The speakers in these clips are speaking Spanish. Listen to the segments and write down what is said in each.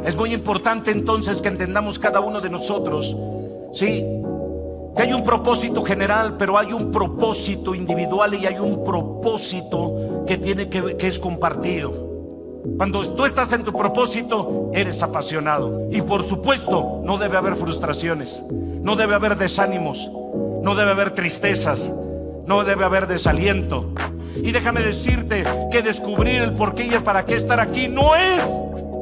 Es muy importante entonces que entendamos cada uno de nosotros, sí, que hay un propósito general, pero hay un propósito individual y hay un propósito que es compartido. Cuando tú estás en tu propósito, eres apasionado. Y por supuesto, no debe haber frustraciones, no debe haber desánimos, no debe haber tristezas, no debe haber desaliento. Y déjame decirte que descubrir el por qué y el para qué estar aquí no es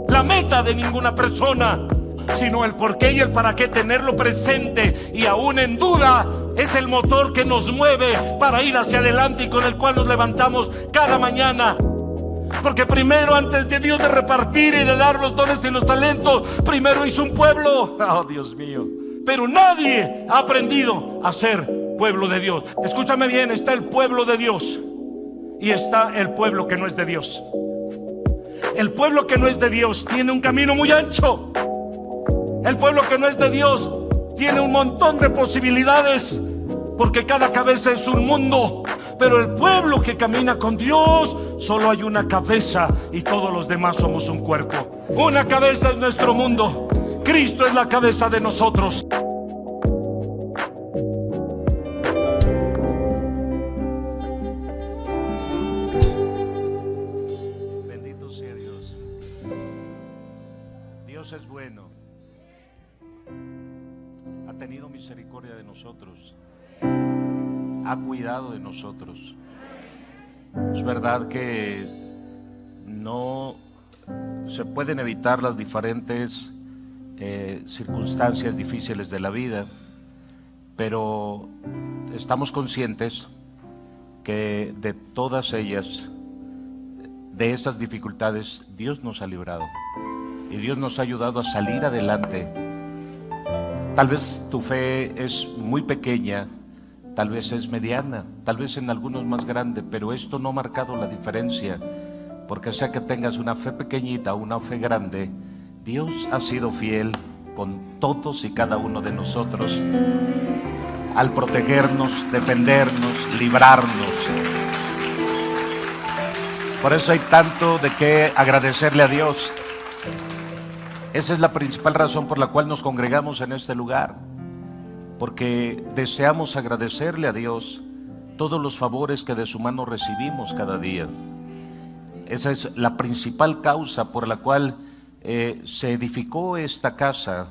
la meta de ninguna persona, sino el por qué y el para qué, tenerlo presente y aún en duda, es el motor que nos mueve para ir hacia adelante y con el cual nos levantamos cada mañana. Porque primero, antes de Dios de repartir y de dar los dones y los talentos, primero hizo un pueblo. Oh, Dios mío. Pero nadie ha aprendido a ser pueblo de Dios. Escúchame bien, está el pueblo de Dios y está el pueblo que no es de Dios. El pueblo que no es de Dios tiene un camino muy ancho. El pueblo que no es de Dios tiene un montón de posibilidades, porque cada cabeza es un mundo. Pero el pueblo que camina con Dios, solo hay una cabeza y todos los demás somos un cuerpo. Una cabeza es nuestro mundo. Cristo es la cabeza de nosotros. Bendito sea Dios. Dios es bueno. Ha tenido misericordia de nosotros. Ha cuidado de nosotros. Es verdad que no se pueden evitar las diferentes circunstancias difíciles de la vida, pero estamos conscientes que de todas ellas, de esas dificultades, Dios nos ha librado y Dios nos ha ayudado a salir adelante. Tal vez tu fe es muy pequeña, tal vez es mediana, tal vez en algunos más grande, pero esto no ha marcado la diferencia, porque sea que tengas una fe pequeñita o una fe grande, Dios ha sido fiel con todos y cada uno de nosotros al protegernos, defendernos, librarnos. Por eso hay tanto de qué agradecerle a Dios. Esa es la principal razón por la cual nos congregamos en este lugar, porque deseamos agradecerle a Dios todos los favores que de su mano recibimos cada día. Esa es la principal causa por la cual se edificó esta casa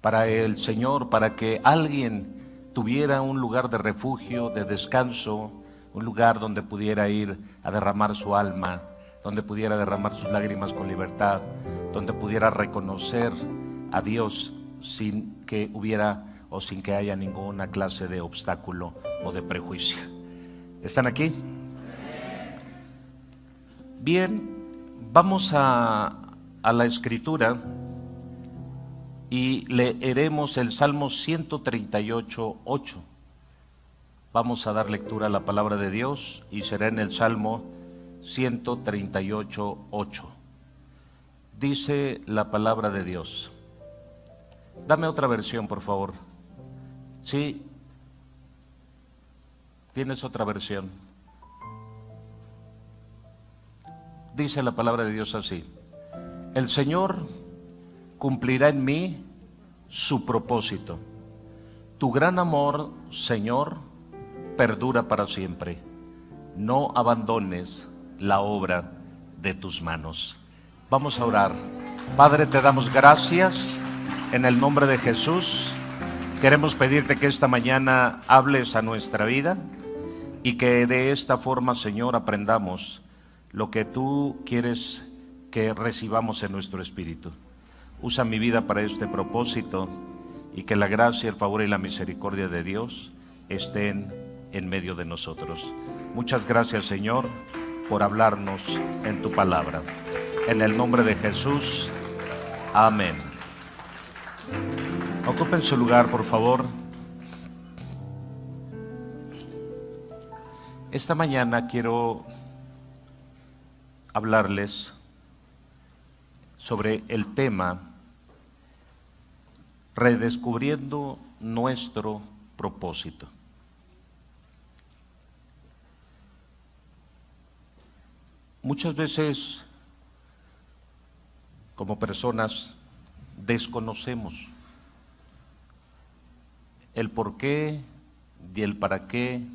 para el Señor, para que alguien tuviera un lugar de refugio, de descanso, un lugar donde pudiera ir a derramar su alma, donde pudiera derramar sus lágrimas con libertad, donde pudiera reconocer a Dios sin que hubiera o sin que haya ninguna clase de obstáculo o de prejuicio. ¿Están aquí? Bien, vamos a la escritura y leeremos el Salmo 138:8. Vamos a dar lectura a la palabra de Dios y será en el Salmo 138:8. Dice la palabra de Dios. Dame otra versión, por favor. ¿Sí? ¿Tienes otra versión? Dice la palabra de Dios así: el Señor cumplirá en mí su propósito. Tu gran amor, Señor, perdura para siempre. No abandones la obra de tus manos. Vamos a orar. Padre, te damos gracias en el nombre de Jesús. Queremos pedirte que esta mañana hables a nuestra vida y que de esta forma, Señor, aprendamos lo que tú quieres que recibamos en nuestro espíritu. Usa mi vida para este propósito y que la gracia, el favor y la misericordia de Dios estén en medio de nosotros. Muchas gracias, Señor, por hablarnos en tu palabra. En el nombre de Jesús, amén. Ocupen su lugar, por favor. Esta mañana quiero hablarles sobre el tema redescubriendo nuestro propósito. Muchas veces, como personas, desconocemos el por qué y el para qué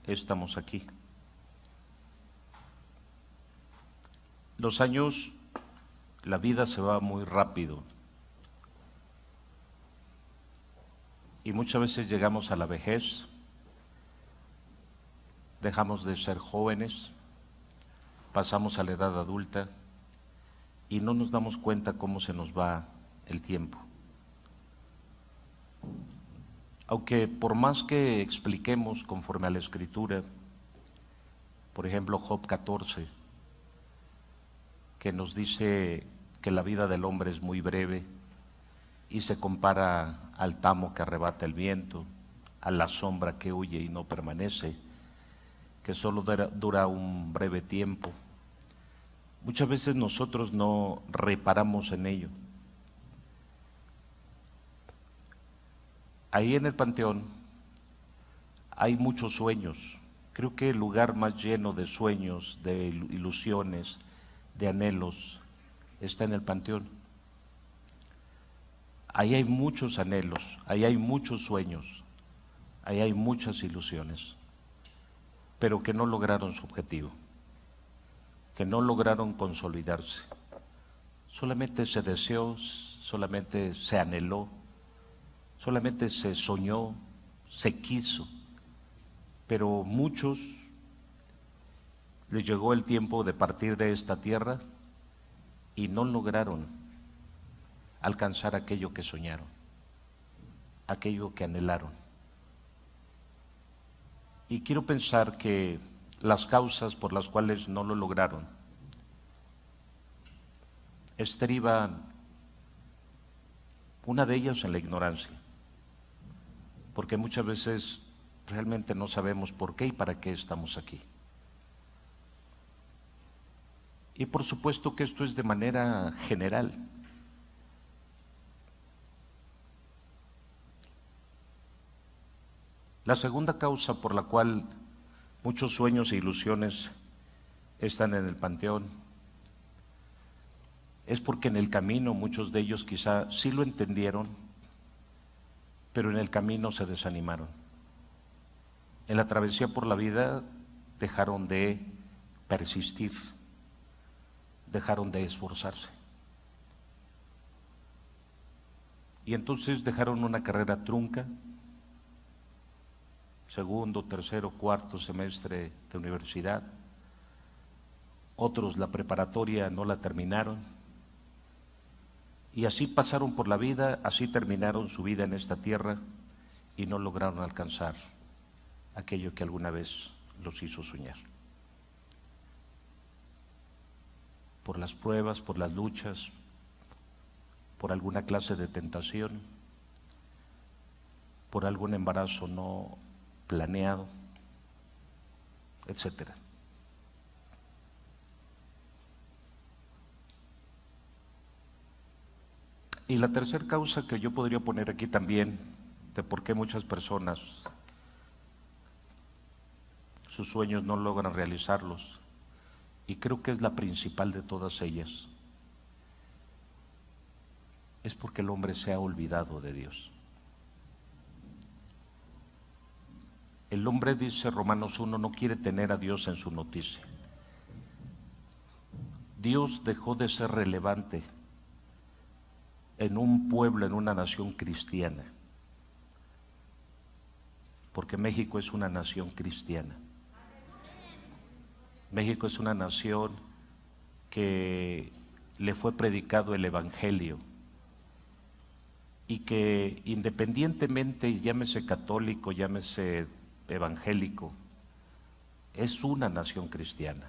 estamos aquí. Los años, la vida se va muy rápido y muchas veces llegamos a la vejez, dejamos de ser jóvenes, pasamos a la edad adulta y no nos damos cuenta cómo se nos va el tiempo. Aunque por más que expliquemos conforme a la Escritura, por ejemplo Job 14, que nos dice que la vida del hombre es muy breve y se compara al tamo que arrebata el viento, a la sombra que huye y no permanece, que solo dura un breve tiempo. Muchas veces nosotros no reparamos en ello. Ahí en el Panteón hay muchos sueños. Creo que el lugar más lleno de sueños, de ilusiones, de anhelos, está en el Panteón. Ahí hay muchos anhelos, ahí hay muchos sueños, ahí hay muchas ilusiones, pero que no lograron su objetivo, que no lograron consolidarse. Solamente se deseó, solamente se anheló, solamente se soñó, se quiso, pero muchos les llegó el tiempo de partir de esta tierra y no lograron alcanzar aquello que soñaron, aquello que anhelaron. Y quiero pensar que las causas por las cuales no lo lograron estriban, una de ellas, en la ignorancia, porque muchas veces realmente no sabemos por qué y para qué estamos aquí. Y por supuesto que esto es de manera general. La segunda causa por la cual muchos sueños e ilusiones están en el Panteón es porque en el camino muchos de ellos quizá sí lo entendieron, pero en el camino se desanimaron. En la travesía por la vida dejaron de persistir, dejaron de esforzarse. Y entonces dejaron una carrera trunca, segundo, tercero, cuarto semestre de universidad. Otros la preparatoria no la terminaron. Y así pasaron por la vida, así terminaron su vida en esta tierra y no lograron alcanzar aquello que alguna vez los hizo soñar. Por las pruebas, por las luchas, por alguna clase de tentación, por algún embarazo no planeado, etcétera. Y la tercera causa que yo podría poner aquí también de por qué muchas personas sus sueños no logran realizarlos, y creo que es la principal de todas ellas, es porque el hombre se ha olvidado de Dios. El hombre, dice Romanos 1, no quiere tener a Dios en su noticia. Dios dejó de ser relevante en un pueblo, en una nación cristiana, porque México es una nación cristiana. México es una nación que le fue predicado el Evangelio y que independientemente, llámese católico, llámese evangélico, es una nación cristiana.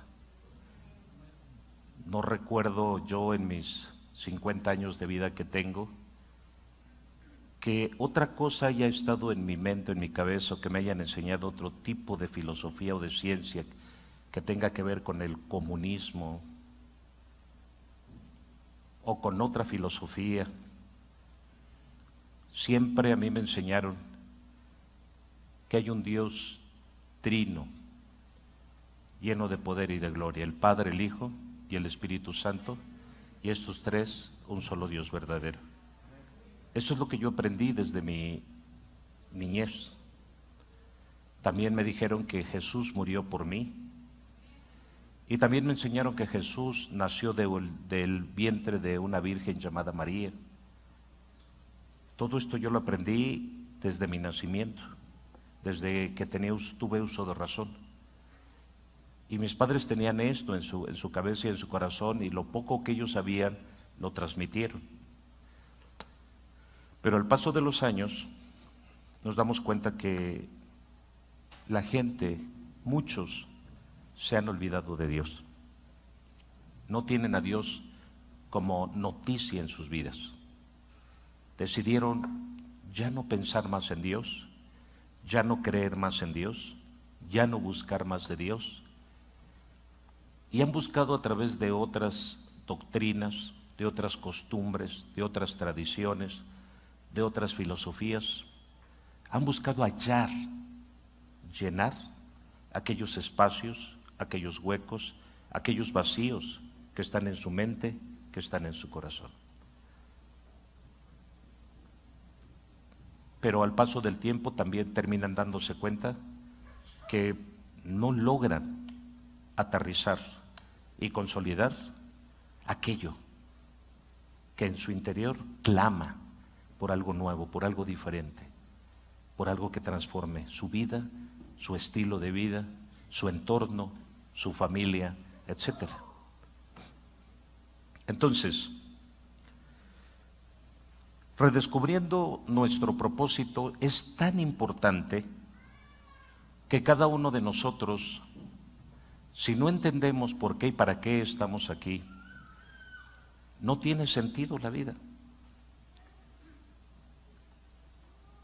No recuerdo yo en mis 50 años de vida que tengo, que otra cosa haya estado en mi mente, en mi cabeza, o que me hayan enseñado otro tipo de filosofía o de ciencia que tenga que ver con el comunismo o con otra filosofía. Siempre a mí me enseñaron que hay un Dios trino, lleno de poder y de gloria, el Padre, el Hijo y el Espíritu Santo, y estos tres, un solo Dios verdadero. Eso es lo que yo aprendí desde mi niñez. También me dijeron que Jesús murió por mí. Y también me enseñaron que Jesús nació del vientre de una virgen llamada María. Todo esto yo lo aprendí desde mi nacimiento, desde que tuve uso de razón. Y mis padres tenían esto en su cabeza y en su corazón, y lo poco que ellos sabían lo transmitieron. Pero al paso de los años nos damos cuenta que la gente, muchos, se han olvidado de Dios. No tienen a Dios como noticia en sus vidas. Decidieron ya no pensar más en Dios, ya no creer más en Dios, ya no buscar más de Dios, y han buscado a través de otras doctrinas, de otras costumbres, de otras tradiciones, de otras filosofías, han buscado hallar, llenar aquellos espacios, aquellos huecos, aquellos vacíos que están en su mente, que están en su corazón. Pero al paso del tiempo también terminan dándose cuenta que no logran aterrizar y consolidar aquello que en su interior clama por algo nuevo, por algo diferente, por algo que transforme su vida, su estilo de vida, su entorno, su familia, etc. Entonces, redescubriendo nuestro propósito es tan importante que cada uno de nosotros, si no entendemos por qué y para qué estamos aquí, no tiene sentido la vida.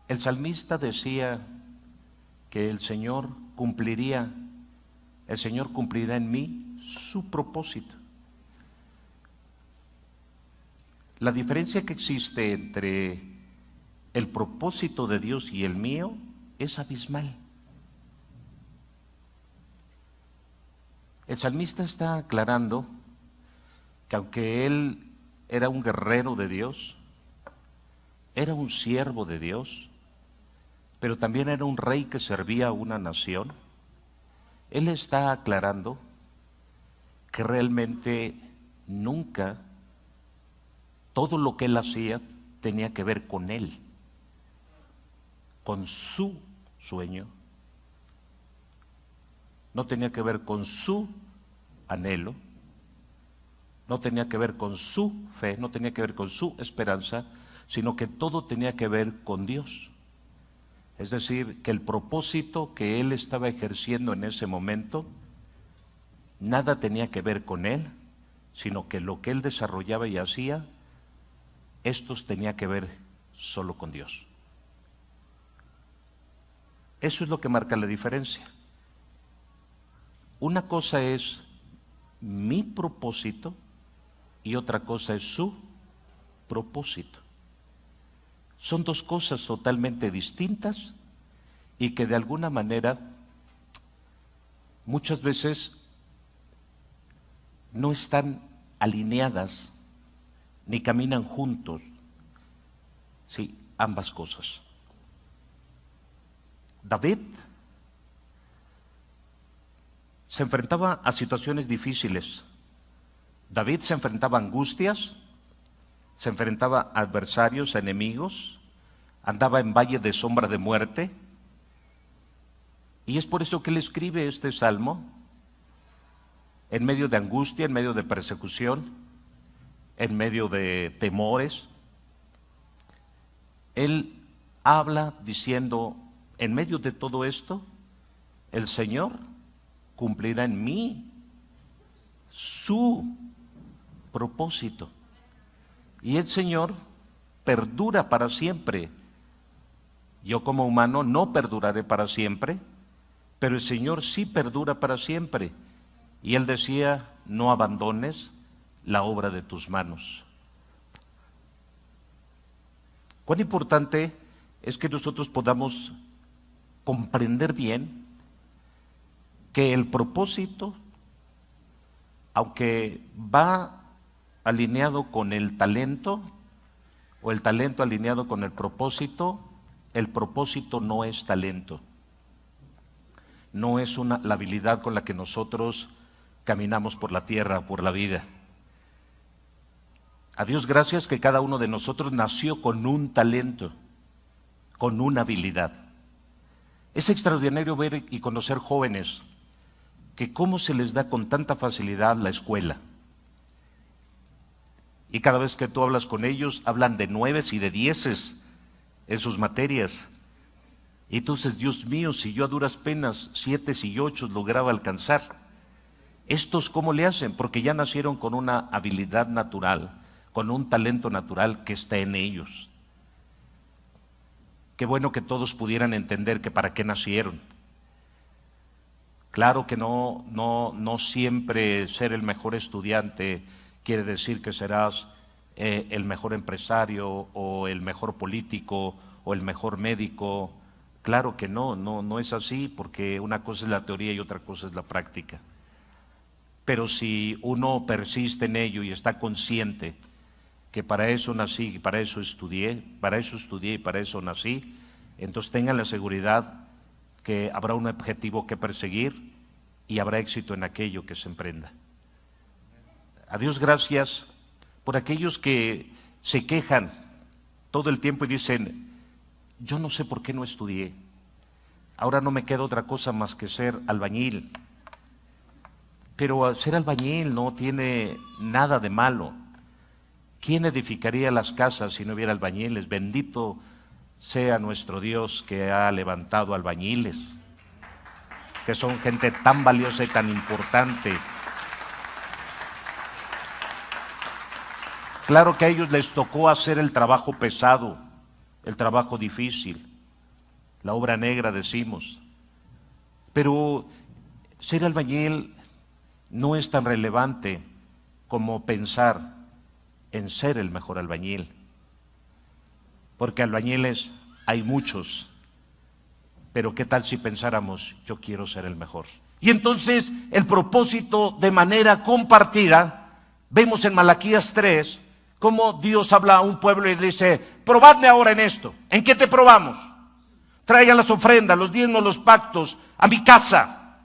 El salmista decía que el Señor cumplirá en mí su propósito. La diferencia que existe entre el propósito de Dios y el mío es abismal. El salmista está aclarando que aunque él era un guerrero de Dios, era un siervo de Dios, pero también era un rey que servía a una nación, él está aclarando que realmente nunca todo lo que él hacía tenía que ver con él, con su sueño, no tenía que ver con su anhelo, no tenía que ver con su fe, no tenía que ver con su esperanza, sino que todo tenía que ver con Dios. Es decir, que el propósito que él estaba ejerciendo en ese momento, nada tenía que ver con él, sino que lo que él desarrollaba y hacía, estos tenía que ver solo con Dios. Eso es lo que marca la diferencia. Una cosa es mi propósito y otra cosa es su propósito. Son dos cosas totalmente distintas y que de alguna manera muchas veces no están alineadas ni caminan juntos. Sí, ambas cosas. David se enfrentaba a situaciones difíciles. David se enfrentaba a angustias, se enfrentaba a adversarios, a enemigos, andaba en valle de sombra de muerte. Y es por eso que él escribe este salmo, en medio de angustia, en medio de persecución, en medio de temores. Él habla diciendo, en medio de todo esto, el Señor cumplirá en mí su propósito. Y el Señor perdura para siempre. Yo como humano no perduraré para siempre, pero el Señor sí perdura para siempre. Y Él decía, no abandones la obra de tus manos. Cuán importante es que nosotros podamos comprender bien que el propósito, aunque va alineado con el talento o el talento alineado con el propósito no es talento. No es la habilidad con la que nosotros caminamos por la tierra, por la vida. A Dios gracias que cada uno de nosotros nació con un talento, con una habilidad. Es extraordinario ver y conocer jóvenes que cómo se les da con tanta facilidad la escuela. Y cada vez que tú hablas con ellos, hablan de 9 y de 10 en sus materias. Y tú dices, Dios mío, si yo a duras penas 7 y 8 lograba alcanzar. ¿Estos cómo le hacen? Porque ya nacieron con una habilidad natural, con un talento natural que está en ellos. Qué bueno que todos pudieran entender que para qué nacieron. Claro que no siempre ser el mejor estudiante quiere decir que serás el mejor empresario o el mejor político o el mejor médico. Claro que no es así, porque una cosa es la teoría y otra cosa es la práctica. Pero si uno persiste en ello y está consciente que para eso nací, para eso estudié y para eso nací, entonces tengan la seguridad que habrá un objetivo que perseguir y habrá éxito en aquello que se emprenda. A Dios gracias por aquellos que se quejan todo el tiempo y dicen, yo no sé por qué no estudié, ahora no me queda otra cosa más que ser albañil. Pero ser albañil no tiene nada de malo. ¿Quién edificaría las casas si no hubiera albañiles? Bendito sea nuestro Dios que ha levantado albañiles, que son gente tan valiosa y tan importante. Claro que a ellos les tocó hacer el trabajo pesado, el trabajo difícil, la obra negra decimos. Pero ser albañil no es tan relevante como pensar en ser el mejor albañil, porque albañiles hay muchos, pero ¿qué tal si pensáramos, yo quiero ser el mejor? Y entonces el propósito de manera compartida, vemos en Malaquías 3, cómo Dios habla a un pueblo y dice, probadme ahora en esto. ¿En qué te probamos? Traigan las ofrendas, los diezmos, los pactos a mi casa.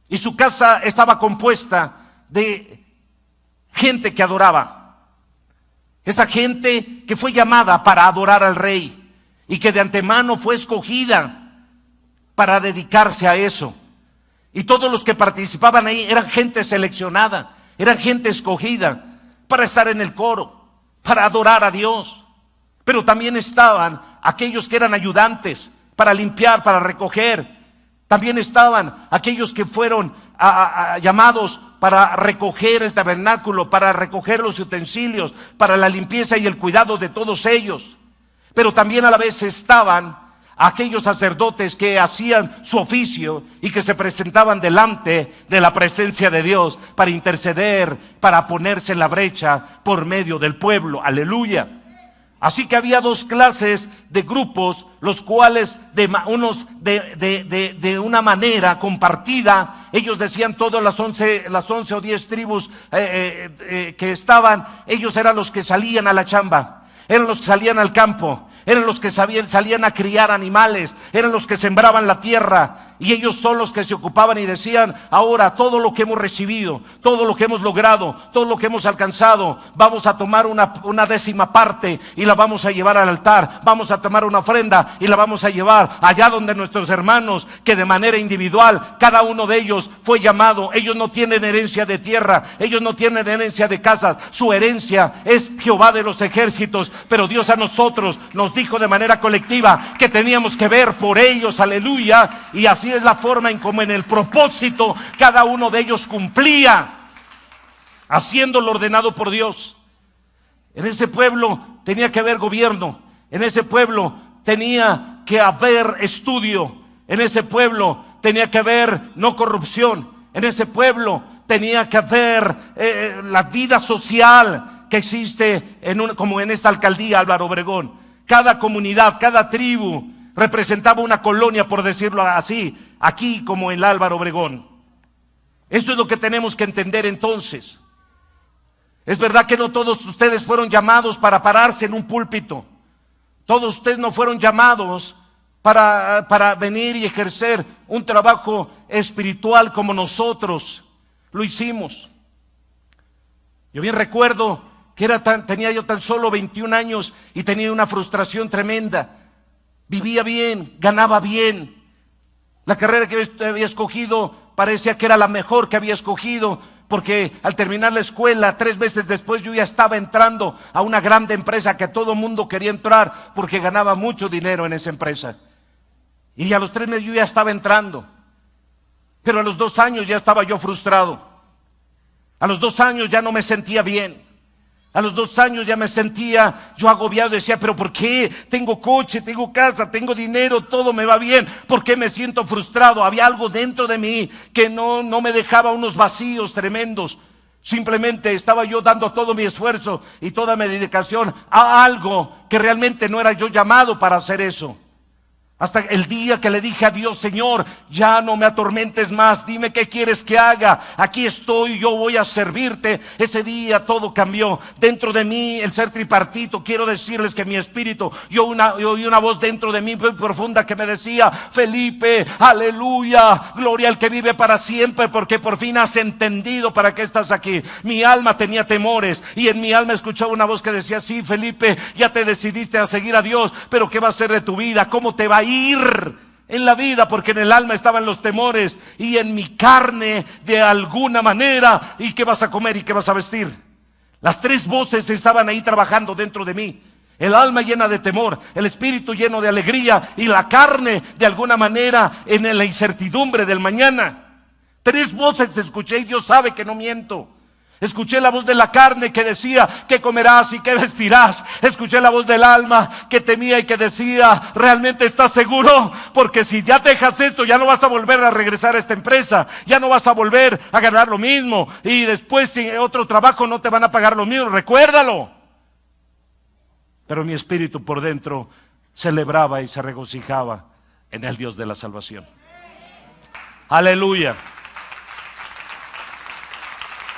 Y su casa estaba compuesta de gente que adoraba. Esa gente que fue llamada para adorar al rey y que de antemano fue escogida para dedicarse a eso. Y todos los que participaban ahí eran gente seleccionada, eran gente escogida para estar en el coro, para adorar a Dios. Pero también estaban aquellos que eran ayudantes para limpiar, para recoger. También estaban aquellos que fueron llamados para recoger el tabernáculo, para recoger los utensilios, para la limpieza y el cuidado de todos ellos. Pero también a la vez estaban aquellos sacerdotes que hacían su oficio y que se presentaban delante de la presencia de Dios para interceder, para ponerse en la brecha por medio del pueblo. Aleluya. Así que había dos clases de grupos, los cuales unos de una manera compartida, ellos decían todas las 11 o 10 tribus que estaban, ellos eran los que salían a la chamba, eran los que salían al campo, eran los que salían a criar animales, eran los que sembraban la tierra, y ellos son los que se ocupaban y decían, ahora todo lo que hemos recibido, todo lo que hemos logrado, todo lo que hemos alcanzado, vamos a tomar una décima parte y la vamos a llevar al altar, vamos a tomar una ofrenda y la vamos a llevar allá donde nuestros hermanos, que de manera individual, cada uno de ellos fue llamado. Ellos no tienen herencia de tierra, ellos no tienen herencia de casas, su herencia es Jehová de los ejércitos, pero Dios a nosotros nos dijo de manera colectiva que teníamos que ver por ellos, aleluya, y así es la forma en como en el propósito cada uno de ellos cumplía, haciendo lo ordenado por Dios. En ese pueblo tenía que haber gobierno, en ese pueblo tenía que haber estudio, en ese pueblo tenía que haber no corrupción, en ese pueblo tenía que haber la vida social que existe como en esta alcaldía Álvaro Obregón. Cada comunidad, cada tribu representaba una colonia, por decirlo así, aquí como en Álvaro Obregón. Esto es lo que tenemos que entender entonces. Es verdad que no todos ustedes fueron llamados para pararse en un púlpito. Todos ustedes no fueron llamados para venir y ejercer un trabajo espiritual como nosotros lo hicimos. Yo bien recuerdo que tenía yo tan solo 21 años y tenía una frustración tremenda. Vivía bien, ganaba bien. La carrera que había escogido parecía que era la mejor que había escogido, porque al terminar la escuela, 3 meses después yo ya estaba entrando a una grande empresa que todo mundo quería entrar porque ganaba mucho dinero en esa empresa. Y a los 3 meses yo ya estaba entrando. Pero a los 2 años ya estaba yo frustrado. A los 2 años ya no me sentía bien. A los 2 años ya me sentía yo agobiado. Decía, pero ¿por qué? Tengo coche, tengo casa, tengo dinero, todo me va bien. ¿Por qué me siento frustrado? Había algo dentro de mí que no me dejaba, unos vacíos tremendos. Simplemente estaba yo dando todo mi esfuerzo y toda mi dedicación a algo que realmente no era yo llamado para hacer eso. Hasta el día que le dije a Dios, Señor, ya no me atormentes más, dime qué quieres que haga, aquí estoy, yo voy a servirte. Ese día todo cambió. Dentro de mí, el ser tripartito, quiero decirles que mi espíritu, yo oí una voz dentro de mí muy profunda que me decía, Felipe, aleluya, gloria al que vive para siempre, porque por fin has entendido para qué estás aquí. Mi alma tenía temores y en mi alma escuchaba una voz que decía, sí, Felipe, ya te decidiste a seguir a Dios, pero ¿qué va a ser de tu vida? ¿Cómo te va a ir en la vida? Porque en el alma estaban los temores y en mi carne de alguna manera. ¿Y qué vas a comer y qué vas a vestir? Las 3 voces estaban ahí trabajando dentro de mí. El alma llena de temor, el espíritu lleno de alegría y la carne de alguna manera en la incertidumbre del mañana. 3 voces escuché y Dios sabe que no miento. Escuché la voz de la carne que decía, ¿qué comerás y qué vestirás? Escuché la voz del alma que temía y que decía, ¿realmente estás seguro? Porque si ya dejas esto, ya no vas a volver a regresar a esta empresa, ya no vas a volver a ganar lo mismo, y después sin otro trabajo no te van a pagar lo mismo, recuérdalo. Pero mi espíritu por dentro celebraba y se regocijaba en el Dios de la salvación. Aleluya.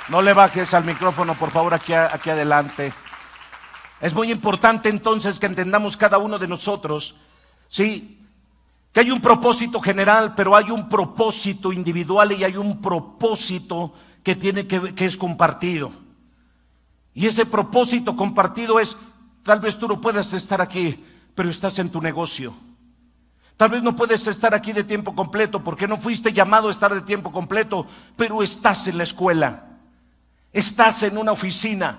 No le bajes al micrófono, por favor, aquí adelante. Es muy importante entonces que entendamos cada uno de nosotros, sí, que hay un propósito general, pero hay un propósito individual y hay un propósito que es compartido. Y ese propósito compartido es, tal vez tú no puedas estar aquí, pero estás en tu negocio. Tal vez no puedes estar aquí de tiempo completo porque no fuiste llamado a estar de tiempo completo, pero estás en la escuela. Estás en una oficina,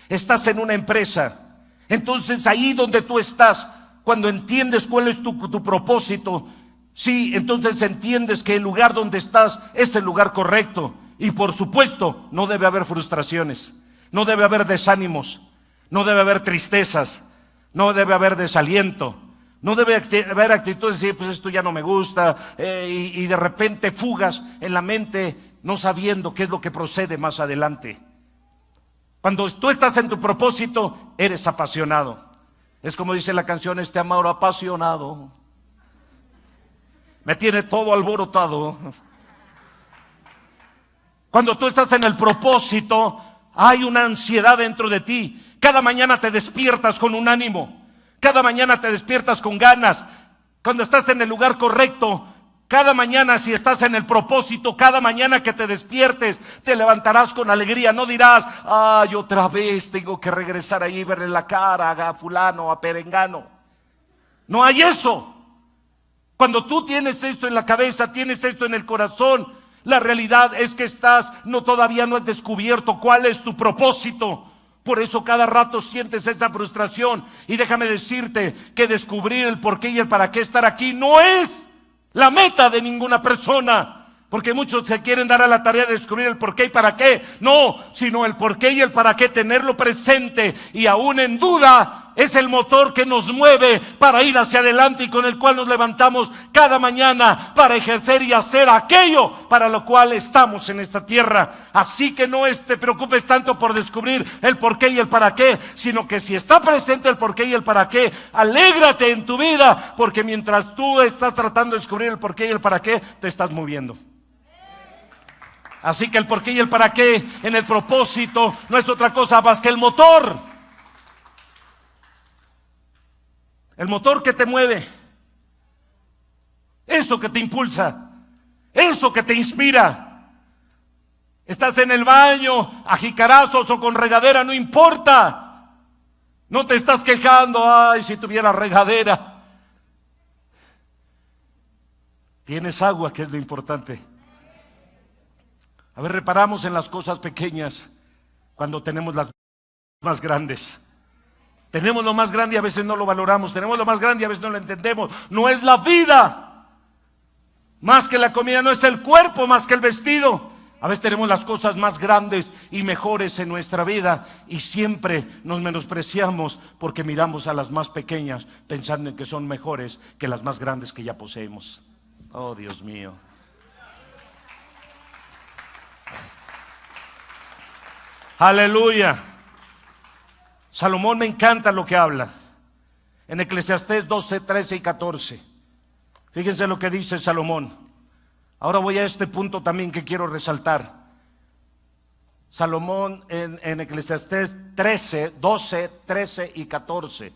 estás en una empresa. Entonces ahí donde tú estás, cuando entiendes cuál es tu propósito, sí, entonces entiendes que el lugar donde estás es el lugar correcto. Y por supuesto, no debe haber frustraciones, no debe haber desánimos, no debe haber tristezas, no debe haber desaliento, no debe haber actitudes de decir, pues esto ya no me gusta, y de repente fugas en la mente, no sabiendo qué es lo que procede más adelante. Cuando tú estás en tu propósito, eres apasionado. Es como dice la canción, este amor apasionado me tiene todo alborotado. Cuando tú estás en el propósito, hay una ansiedad dentro de ti. Cada mañana te despiertas con un ánimo. Cada mañana te despiertas con ganas. Cuando estás en el lugar correcto, cada mañana, si estás en el propósito, cada mañana que te despiertes, te levantarás con alegría. No dirás, ay, otra vez tengo que regresar ahí y verle la cara a fulano, a perengano. No hay eso. Cuando tú tienes esto en la cabeza, tienes esto en el corazón, la realidad es que todavía no has descubierto cuál es tu propósito. Por eso cada rato sientes esa frustración. Y déjame decirte que descubrir el por qué y el para qué estar aquí no es la meta de ninguna persona, porque muchos se quieren dar a la tarea de descubrir el por qué y para qué. No, sino el por qué y el para qué, tenerlo presente y aún en duda, es el motor que nos mueve para ir hacia adelante y con el cual nos levantamos cada mañana para ejercer y hacer aquello para lo cual estamos en esta tierra. Así que no te preocupes tanto por descubrir el por qué y el para qué, sino que si está presente el por qué y el para qué, alégrate en tu vida, porque mientras tú estás tratando de descubrir el por qué y el para qué, te estás moviendo. Así que el por qué y el para qué en el propósito no es otra cosa más que el motor. El motor que te mueve. Eso que te impulsa. Eso que te inspira. Estás en el baño, a jicarazos o con regadera, no importa. No te estás quejando, ay, si tuviera regadera. Tienes agua, que es lo importante. A ver, reparamos en las cosas pequeñas cuando tenemos las más grandes. Tenemos lo más grande y a veces no lo valoramos. Tenemos lo más grande y a veces no lo entendemos. No es la vida más que la comida, no es el cuerpo más que el vestido. A veces tenemos las cosas más grandes y mejores en nuestra vida y siempre nos menospreciamos porque miramos a las más pequeñas pensando en que son mejores que las más grandes que ya poseemos. Oh, Dios mío. Aleluya. Salomón me encanta lo que habla. En Eclesiastés 12, 13 y 14. Fíjense lo que dice Salomón. Ahora voy a este punto también que quiero resaltar. Salomón en Eclesiastés 13, 12, 13 y 14.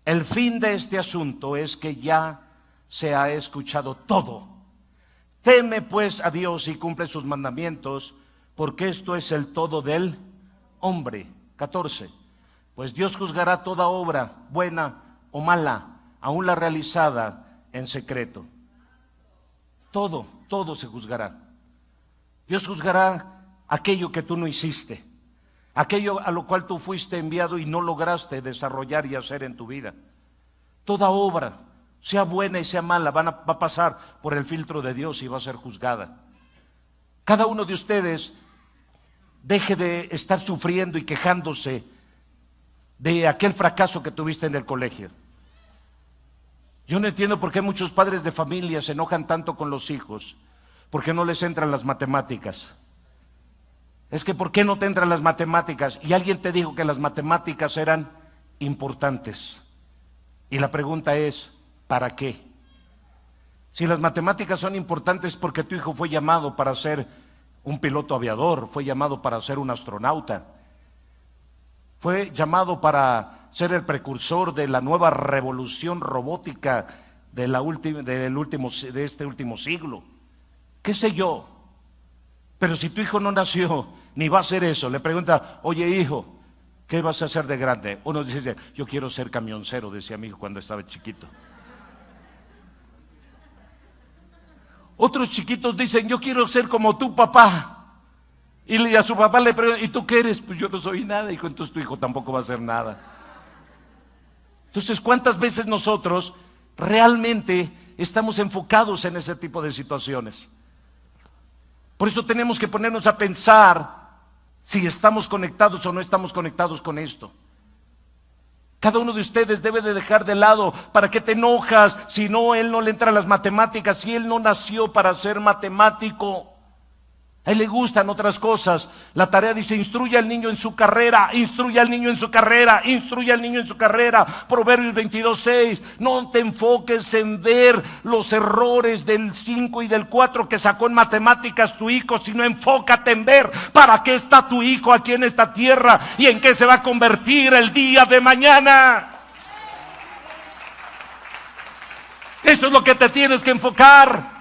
El fin de este asunto es que ya se ha escuchado todo. Teme pues a Dios y cumple sus mandamientos, porque esto es el todo del hombre. 14. Pues Dios juzgará toda obra, buena o mala, aun la realizada en secreto. Todo se juzgará. Dios juzgará aquello que tú no hiciste, aquello a lo cual tú fuiste enviado y no lograste desarrollar y hacer en tu vida. Toda obra, sea buena y sea mala, va a pasar por el filtro de Dios y va a ser juzgada. Cada uno de ustedes deje de estar sufriendo y quejándose de aquel fracaso que tuviste en el colegio. Yo no entiendo por qué muchos padres de familia se enojan tanto con los hijos, porque no les entran las matemáticas. Es que ¿por qué no te entran las matemáticas? Y alguien te dijo que las matemáticas eran importantes. Y la pregunta es, ¿para qué? Si las matemáticas son importantes porque tu hijo fue llamado para ser un piloto aviador, fue llamado para ser un astronauta, fue llamado para ser el precursor de la nueva revolución robótica de este último siglo. ¿Qué sé yo? Pero si tu hijo no nació ni va a hacer eso, le pregunta, oye hijo, ¿qué vas a hacer de grande? Uno dice, yo quiero ser camioncero, decía mi hijo cuando estaba chiquito. Otros chiquitos dicen, yo quiero ser como tu papá. Y a su papá le preguntan, ¿y tú qué eres? Pues yo no soy nada, hijo, entonces tu hijo tampoco va a ser nada. Entonces, ¿cuántas veces nosotros realmente estamos enfocados en ese tipo de situaciones? Por eso tenemos que ponernos a pensar si estamos conectados o no estamos conectados con esto. Cada uno de ustedes debe de dejar de lado, ¿para qué te enojas si no, él no le entra a las matemáticas, si él no nació para ser matemático? A él le gustan otras cosas. La tarea dice, instruye al niño en su carrera, instruye al niño en su carrera, instruye al niño en su carrera. Proverbios 22:6. No te enfoques en ver los errores del 5 y del 4 que sacó en matemáticas tu hijo, sino enfócate en ver para qué está tu hijo aquí en esta tierra y en qué se va a convertir el día de mañana. Eso es lo que te tienes que enfocar.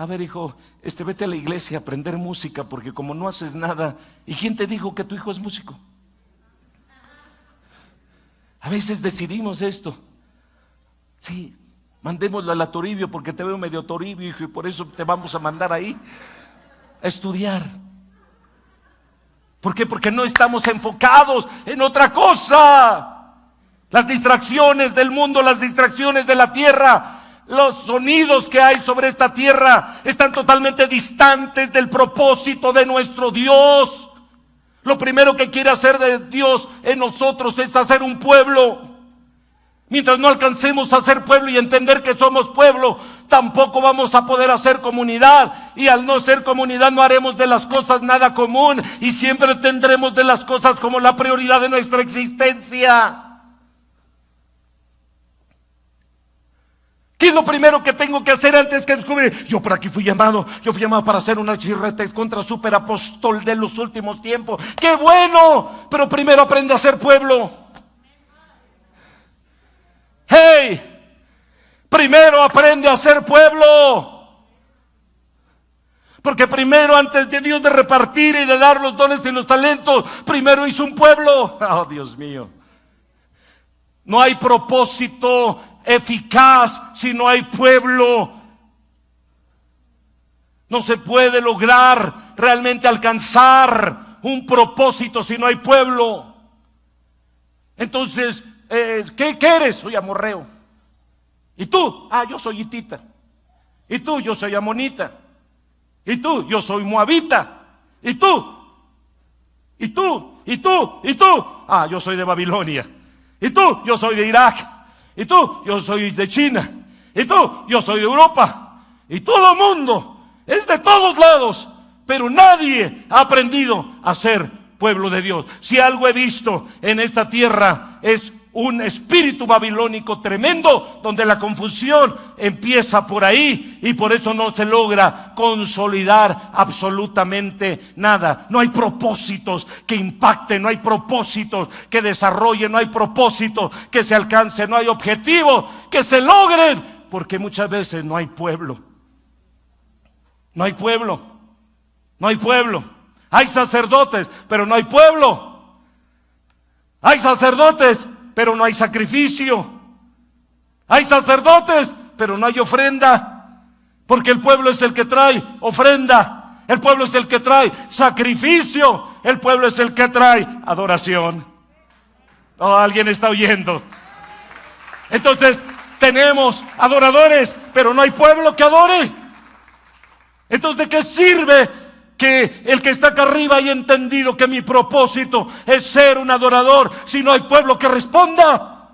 A ver, hijo, vete a la iglesia a aprender música, porque como no haces nada, ¿y quién te dijo que tu hijo es músico? A veces decidimos esto. Sí, mandémoslo a la Toribio porque te veo medio Toribio, hijo, y por eso te vamos a mandar ahí a estudiar. ¿Por qué? Porque no estamos enfocados en otra cosa. Las distracciones del mundo, las distracciones de la tierra, los sonidos que hay sobre esta tierra están totalmente distantes del propósito de nuestro Dios. Lo primero que quiere hacer de Dios en nosotros es hacer un pueblo. Mientras no alcancemos a ser pueblo y entender que somos pueblo, tampoco vamos a poder hacer comunidad. Y al no ser comunidad no haremos de las cosas nada común y siempre tendremos de las cosas como la prioridad de nuestra existencia. ¿Qué es lo primero que tengo que hacer antes que descubrir? Yo por aquí fui llamado para ser una chirrete contra superapóstol de los últimos tiempos. ¡Qué bueno! Pero primero aprende a ser pueblo. ¡Hey! Primero aprende a ser pueblo. Porque primero, antes de Dios de repartir y de dar los dones y los talentos, primero hizo un pueblo. Oh, Dios mío. No hay propósito eficaz si no hay pueblo. No se puede lograr realmente alcanzar un propósito si no hay pueblo. Entonces, ¿qué eres? Soy amorreo. ¿Y tú? Yo soy hitita. ¿Y tú? Yo soy amonita. ¿Y tú? Yo soy moabita. ¿Y tú? ¿Y tú? ¿Y tú? ¿Y tú? Yo soy de Babilonia. ¿Y tú? Yo soy de Irak. ¿Y tú? Yo soy de China. ¿Y tú? Yo soy de Europa. Y todo el mundo es de todos lados, pero nadie ha aprendido a ser pueblo de Dios. Si algo he visto en esta tierra es un espíritu babilónico tremendo, donde la confusión empieza por ahí y por eso no se logra consolidar absolutamente nada. No hay propósitos que impacten, no hay propósitos que desarrollen, no hay propósitos que se alcancen, no hay objetivos que se logren, porque muchas veces no hay pueblo. No hay pueblo. No hay pueblo. Hay sacerdotes, pero no hay pueblo. Hay sacerdotes, pero no hay sacrificio. Hay sacerdotes, pero no hay ofrenda. Porque el pueblo es el que trae ofrenda. El pueblo es el que trae sacrificio. El pueblo es el que trae adoración. ¿Alguien está oyendo? Entonces, tenemos adoradores, pero no hay pueblo que adore. Entonces, ¿de qué sirve que el que está acá arriba haya entendido que mi propósito es ser un adorador si no hay pueblo que responda?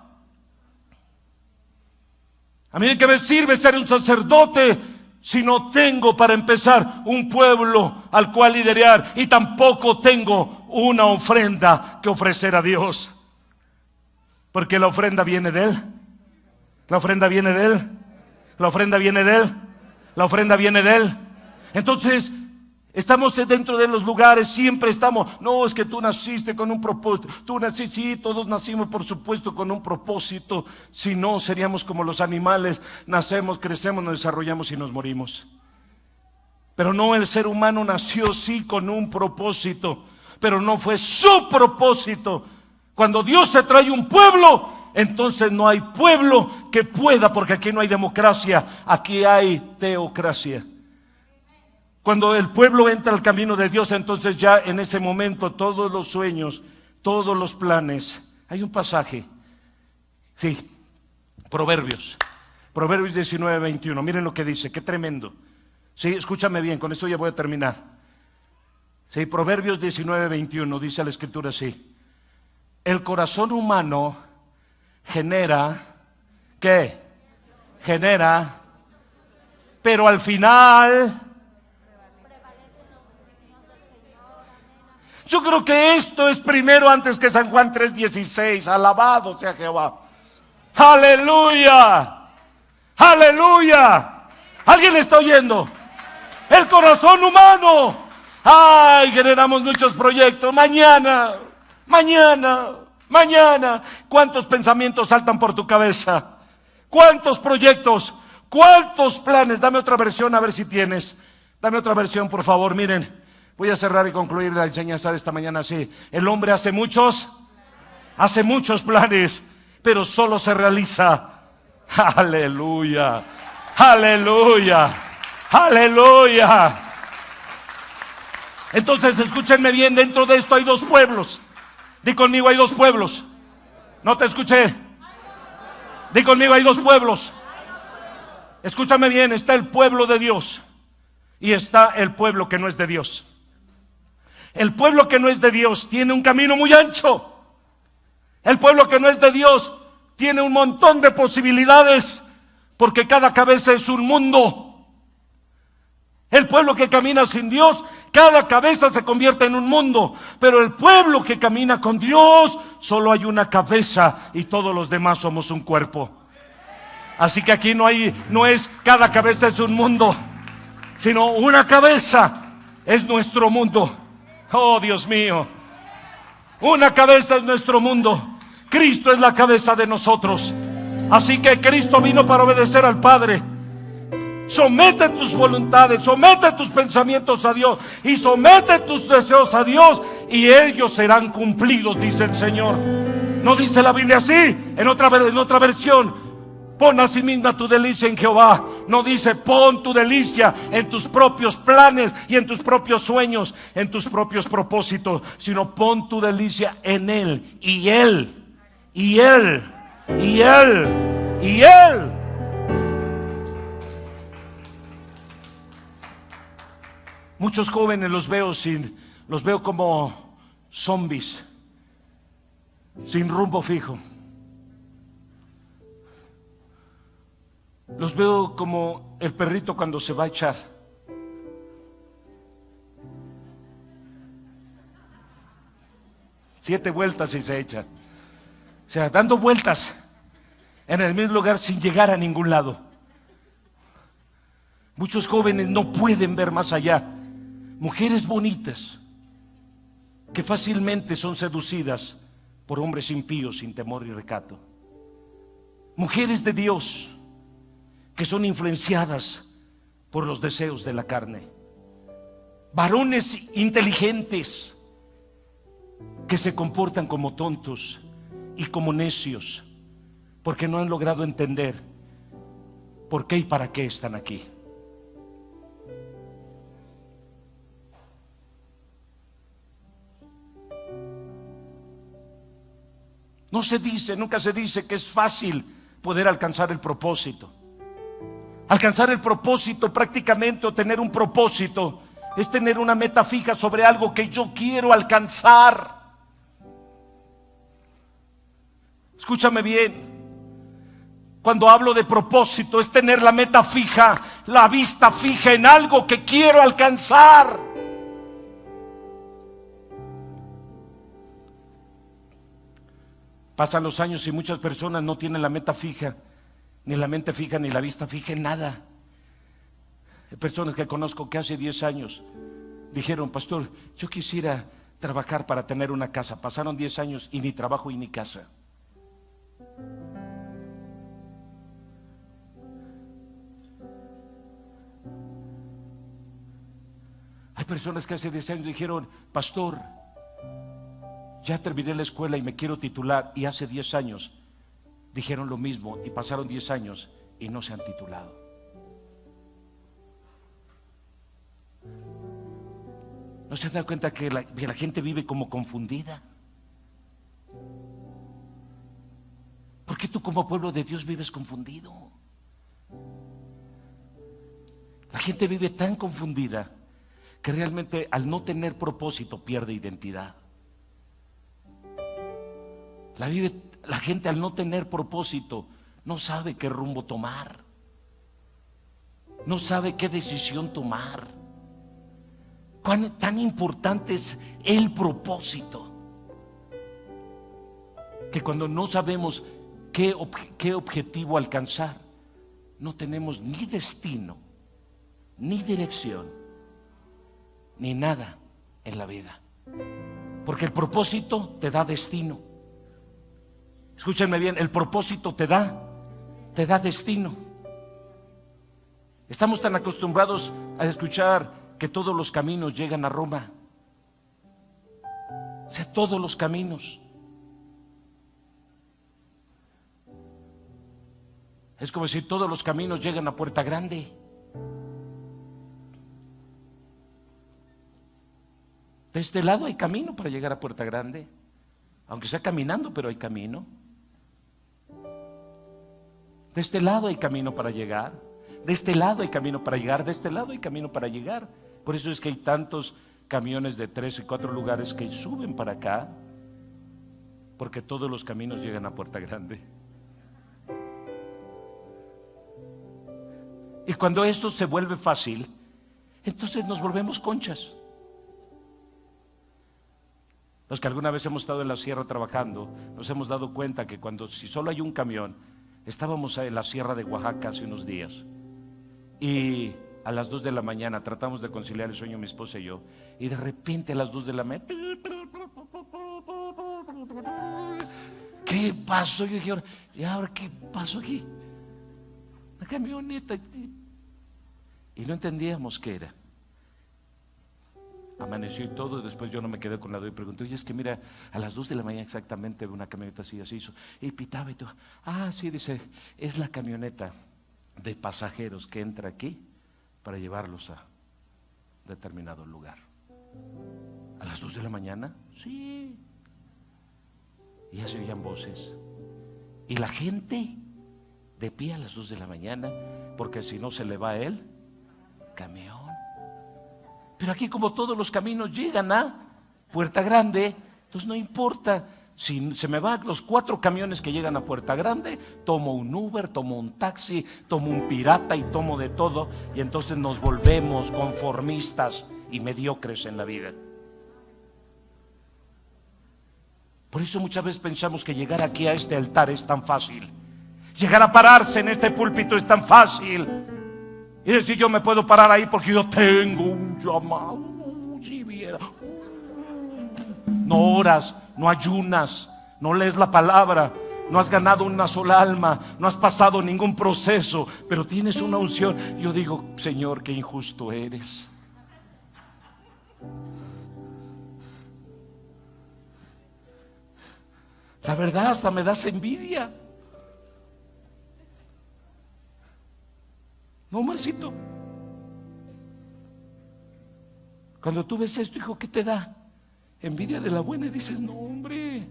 ¿A mí de qué me sirve ser un sacerdote si no tengo para empezar un pueblo al cual liderar y tampoco tengo una ofrenda que ofrecer a Dios? Porque la ofrenda viene de Él. La ofrenda viene de Él. La ofrenda viene de Él. La ofrenda viene de Él. Entonces, estamos dentro de los lugares, siempre estamos, no, es que tú naciste con un propósito, tú naciste, sí, todos nacimos por supuesto con un propósito, si no seríamos como los animales, nacemos, crecemos, nos desarrollamos y nos morimos. Pero no, el ser humano nació sí con un propósito, pero no fue su propósito. Cuando Dios se trae un pueblo, entonces no hay pueblo que pueda, porque aquí no hay democracia, aquí hay teocracia. Cuando el pueblo entra al camino de Dios, entonces ya en ese momento todos los sueños, todos los planes. Hay un pasaje, sí, Proverbios 19:21, miren lo que dice, qué tremendo. Sí, escúchame bien, con esto ya voy a terminar. Sí, Proverbios 19:21 dice la escritura así: el corazón humano genera, ¿qué? Genera, pero al final... Yo creo que esto es primero antes que San Juan 3:16. Alabado sea Jehová. Aleluya. Aleluya. ¿Alguien está oyendo? El corazón humano. Generamos muchos proyectos. Mañana. ¿Cuántos pensamientos saltan por tu cabeza? ¿Cuántos proyectos? ¿Cuántos planes? Dame otra versión a ver si tienes. Dame otra versión, por favor. Miren. Voy a cerrar y concluir la enseñanza de esta mañana así. El hombre hace muchos planes, pero solo se realiza. Aleluya, aleluya, aleluya. Entonces escúchenme bien, dentro de esto hay dos pueblos. Di conmigo, hay dos pueblos. No te escuché. Di conmigo, hay dos pueblos. Escúchame bien, está el pueblo de Dios y está el pueblo que no es de Dios. El pueblo que no es de Dios tiene un camino muy ancho. El pueblo que no es de Dios tiene un montón de posibilidades, porque cada cabeza es un mundo. El pueblo que camina sin Dios, cada cabeza se convierte en un mundo. Pero el pueblo que camina con Dios, solo hay una cabeza y todos los demás somos un cuerpo. Así que aquí no es cada cabeza es un mundo, sino una cabeza es nuestro mundo. Oh, Dios mío, una cabeza es nuestro mundo. Cristo es la cabeza de nosotros. Así que Cristo vino para obedecer al Padre. Somete tus voluntades, somete tus pensamientos a Dios y somete tus deseos a Dios, y ellos serán cumplidos, dice el Señor. No dice la Biblia así. En otra versión, pon a sí misma tu delicia en Jehová. No dice pon tu delicia en tus propios planes y en tus propios sueños, en tus propios propósitos, sino pon tu delicia en Él, y Él, y Él, y Él, y Él. Muchos jóvenes los veo como zombies, sin rumbo fijo. Los veo como el perrito cuando se va a echar. Siete vueltas y se echa. O sea, dando vueltas en el mismo lugar sin llegar a ningún lado. Muchos jóvenes no pueden ver más allá. Mujeres bonitas que fácilmente son seducidas por hombres impíos sin temor y recato. Mujeres de Dios que son influenciadas por los deseos de la carne. Varones inteligentes que se comportan como tontos y como necios, porque no han logrado entender por qué y para qué están aquí. No se dice, nunca se dice que es fácil poder alcanzar el propósito. Alcanzar el propósito prácticamente, o tener un propósito, es tener una meta fija sobre algo que yo quiero alcanzar. Escúchame bien. Cuando hablo de propósito, es tener la meta fija, la vista fija en algo que quiero alcanzar. Pasan los años y muchas personas no tienen la meta fija, ni la mente fija, ni la vista fija en nada. Hay personas que conozco que hace 10 años dijeron: pastor, yo quisiera trabajar para tener una casa. Pasaron 10 años y ni trabajo y ni casa. Hay personas que hace 10 años dijeron: pastor, ya terminé la escuela y me quiero titular, y hace 10 años dijeron lo mismo y pasaron 10 años y no se han titulado. ¿No se han dado cuenta que la gente vive como confundida? ¿Por qué tú como pueblo de Dios vives confundido? La gente vive tan confundida que realmente al no tener propósito pierde identidad. La gente al no tener propósito no sabe qué rumbo tomar, no sabe qué decisión tomar. ¿Cuán tan importante es el propósito? Que cuando no sabemos qué objetivo alcanzar, no tenemos ni destino, ni dirección, ni nada en la vida. Porque el propósito te da destino. Escúchenme bien, el propósito te da destino. Estamos tan acostumbrados a escuchar que todos los caminos llegan a Roma. O sea, todos los caminos. Es como si todos los caminos llegan a Puerta Grande. De este lado hay camino para llegar a Puerta Grande, aunque sea caminando, pero hay camino. De este lado hay camino para llegar, de este lado hay camino para llegar, de este lado hay camino para llegar. Por eso es que hay tantos camiones de 3 y 4 lugares que suben para acá, porque todos los caminos llegan a Puerta Grande. Y cuando esto se vuelve fácil, entonces nos volvemos conchas. Los que alguna vez hemos estado en la sierra trabajando, nos hemos dado cuenta que si solo hay un camión, Estábamos en la sierra de Oaxaca hace unos días y a las 2 de la mañana tratamos de conciliar el sueño mi esposa y yo, y de repente a las 2 de la mañana, ¿qué pasó? Yo dije, ¿y ahora qué pasó aquí? Una camioneta. Y no entendíamos qué era. Amaneció y todo, y después yo no me quedé con la duda y pregunté, oye, es que mira, a las 2 de la mañana exactamente una camioneta así hizo, y pitaba y todo. Ah, sí, dice, es la camioneta de pasajeros que entra aquí para llevarlos a determinado lugar. ¿A las 2 de la mañana? Sí. Y ya se oían voces. Y la gente de pie a las 2 de la mañana, porque si no se le va a él camión. Pero aquí, como todos los caminos llegan a Puerta Grande, entonces no importa. Si se me van los 4 camiones que llegan a Puerta Grande, tomo un Uber, tomo un taxi, tomo un pirata y tomo de todo. Y entonces nos volvemos conformistas y mediocres en la vida. Por eso muchas veces pensamos que llegar aquí a este altar es tan fácil. Llegar a pararse en este púlpito es tan fácil. Y decir, yo me puedo parar ahí porque yo tengo un llamado. Si viera. No oras, no ayunas, no lees la palabra, no has ganado una sola alma, no has pasado ningún proceso, pero tienes una unción. Yo digo, Señor, qué injusto eres. La verdad, hasta me das envidia. No, Marcito. Cuando tú ves esto, hijo, ¿qué te da? Envidia de la buena, y dices, no, hombre.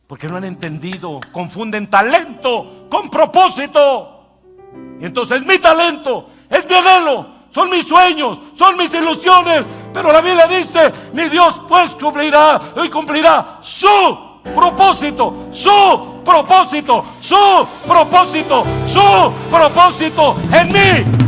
Porque no han entendido, confunden talento con propósito. Y entonces mi talento es mi anhelo, son mis sueños, son mis ilusiones. Pero la Biblia dice, mi Dios pues cumplirá su propósito, su propósito, su propósito, su propósito en mí.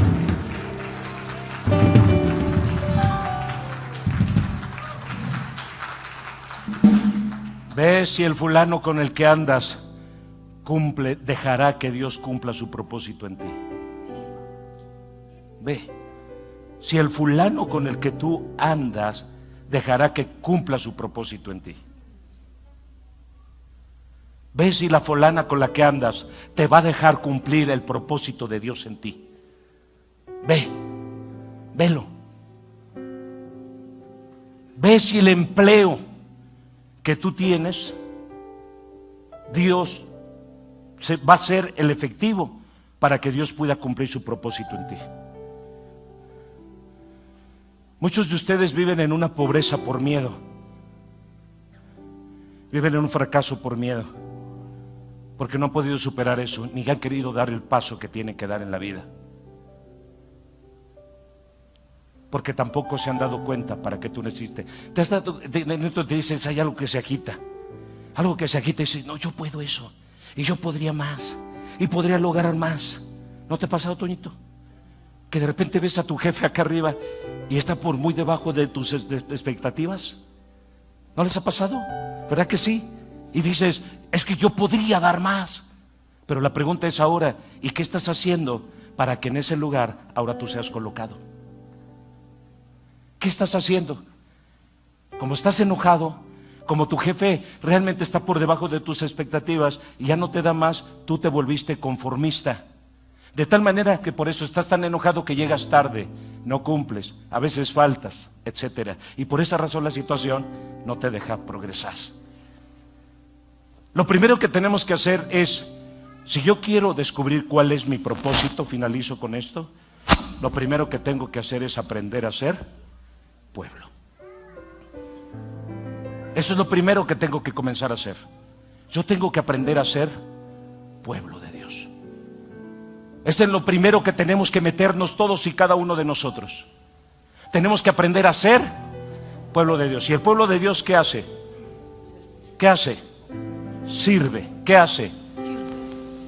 Ve si el fulano con el que andas dejará que Dios cumpla su propósito en ti. Ve si el fulano con el que tú andas dejará que cumpla su propósito en ti. Ve si la fulana con la que andas te va a dejar cumplir el propósito de Dios en ti. Velo. Ve si el empleo que tú tienes, Dios va a ser el efectivo para que Dios pueda cumplir su propósito en ti. Muchos de ustedes viven en una pobreza por miedo, viven en un fracaso por miedo, porque no han podido superar eso, ni han querido dar el paso que tienen que dar en la vida, porque tampoco se han dado cuenta para que tú no existes. Te dices, hay algo que se agita, y dices, no, yo puedo eso, y yo podría más, y podría lograr más. ¿No te ha pasado, Toñito? Que de repente ves a tu jefe acá arriba y está por muy debajo de tus expectativas. ¿No les ha pasado? ¿Verdad que sí? Y dices, es que yo podría dar más. Pero la pregunta es ahora, ¿y qué estás haciendo para que en ese lugar ahora tú seas colocado? ¿Qué estás haciendo? Como estás enojado, como tu jefe realmente está por debajo de tus expectativas y ya no te da más, tú te volviste conformista. De tal manera que por eso estás tan enojado que llegas tarde, no cumples, a veces faltas, etcétera. Y por esa razón la situación no te deja progresar. Lo primero que tenemos que hacer es, si yo quiero descubrir cuál es mi propósito, finalizo con esto, lo primero que tengo que hacer es aprender a ser pueblo. Eso es lo primero que tengo que comenzar a hacer. Yo tengo que aprender a ser pueblo de Dios. Eso es lo primero que tenemos que meternos todos y cada uno de nosotros. Tenemos que aprender a ser pueblo de Dios. ¿Y el pueblo de Dios qué hace? ¿Qué hace? Sirve. ¿Qué hace?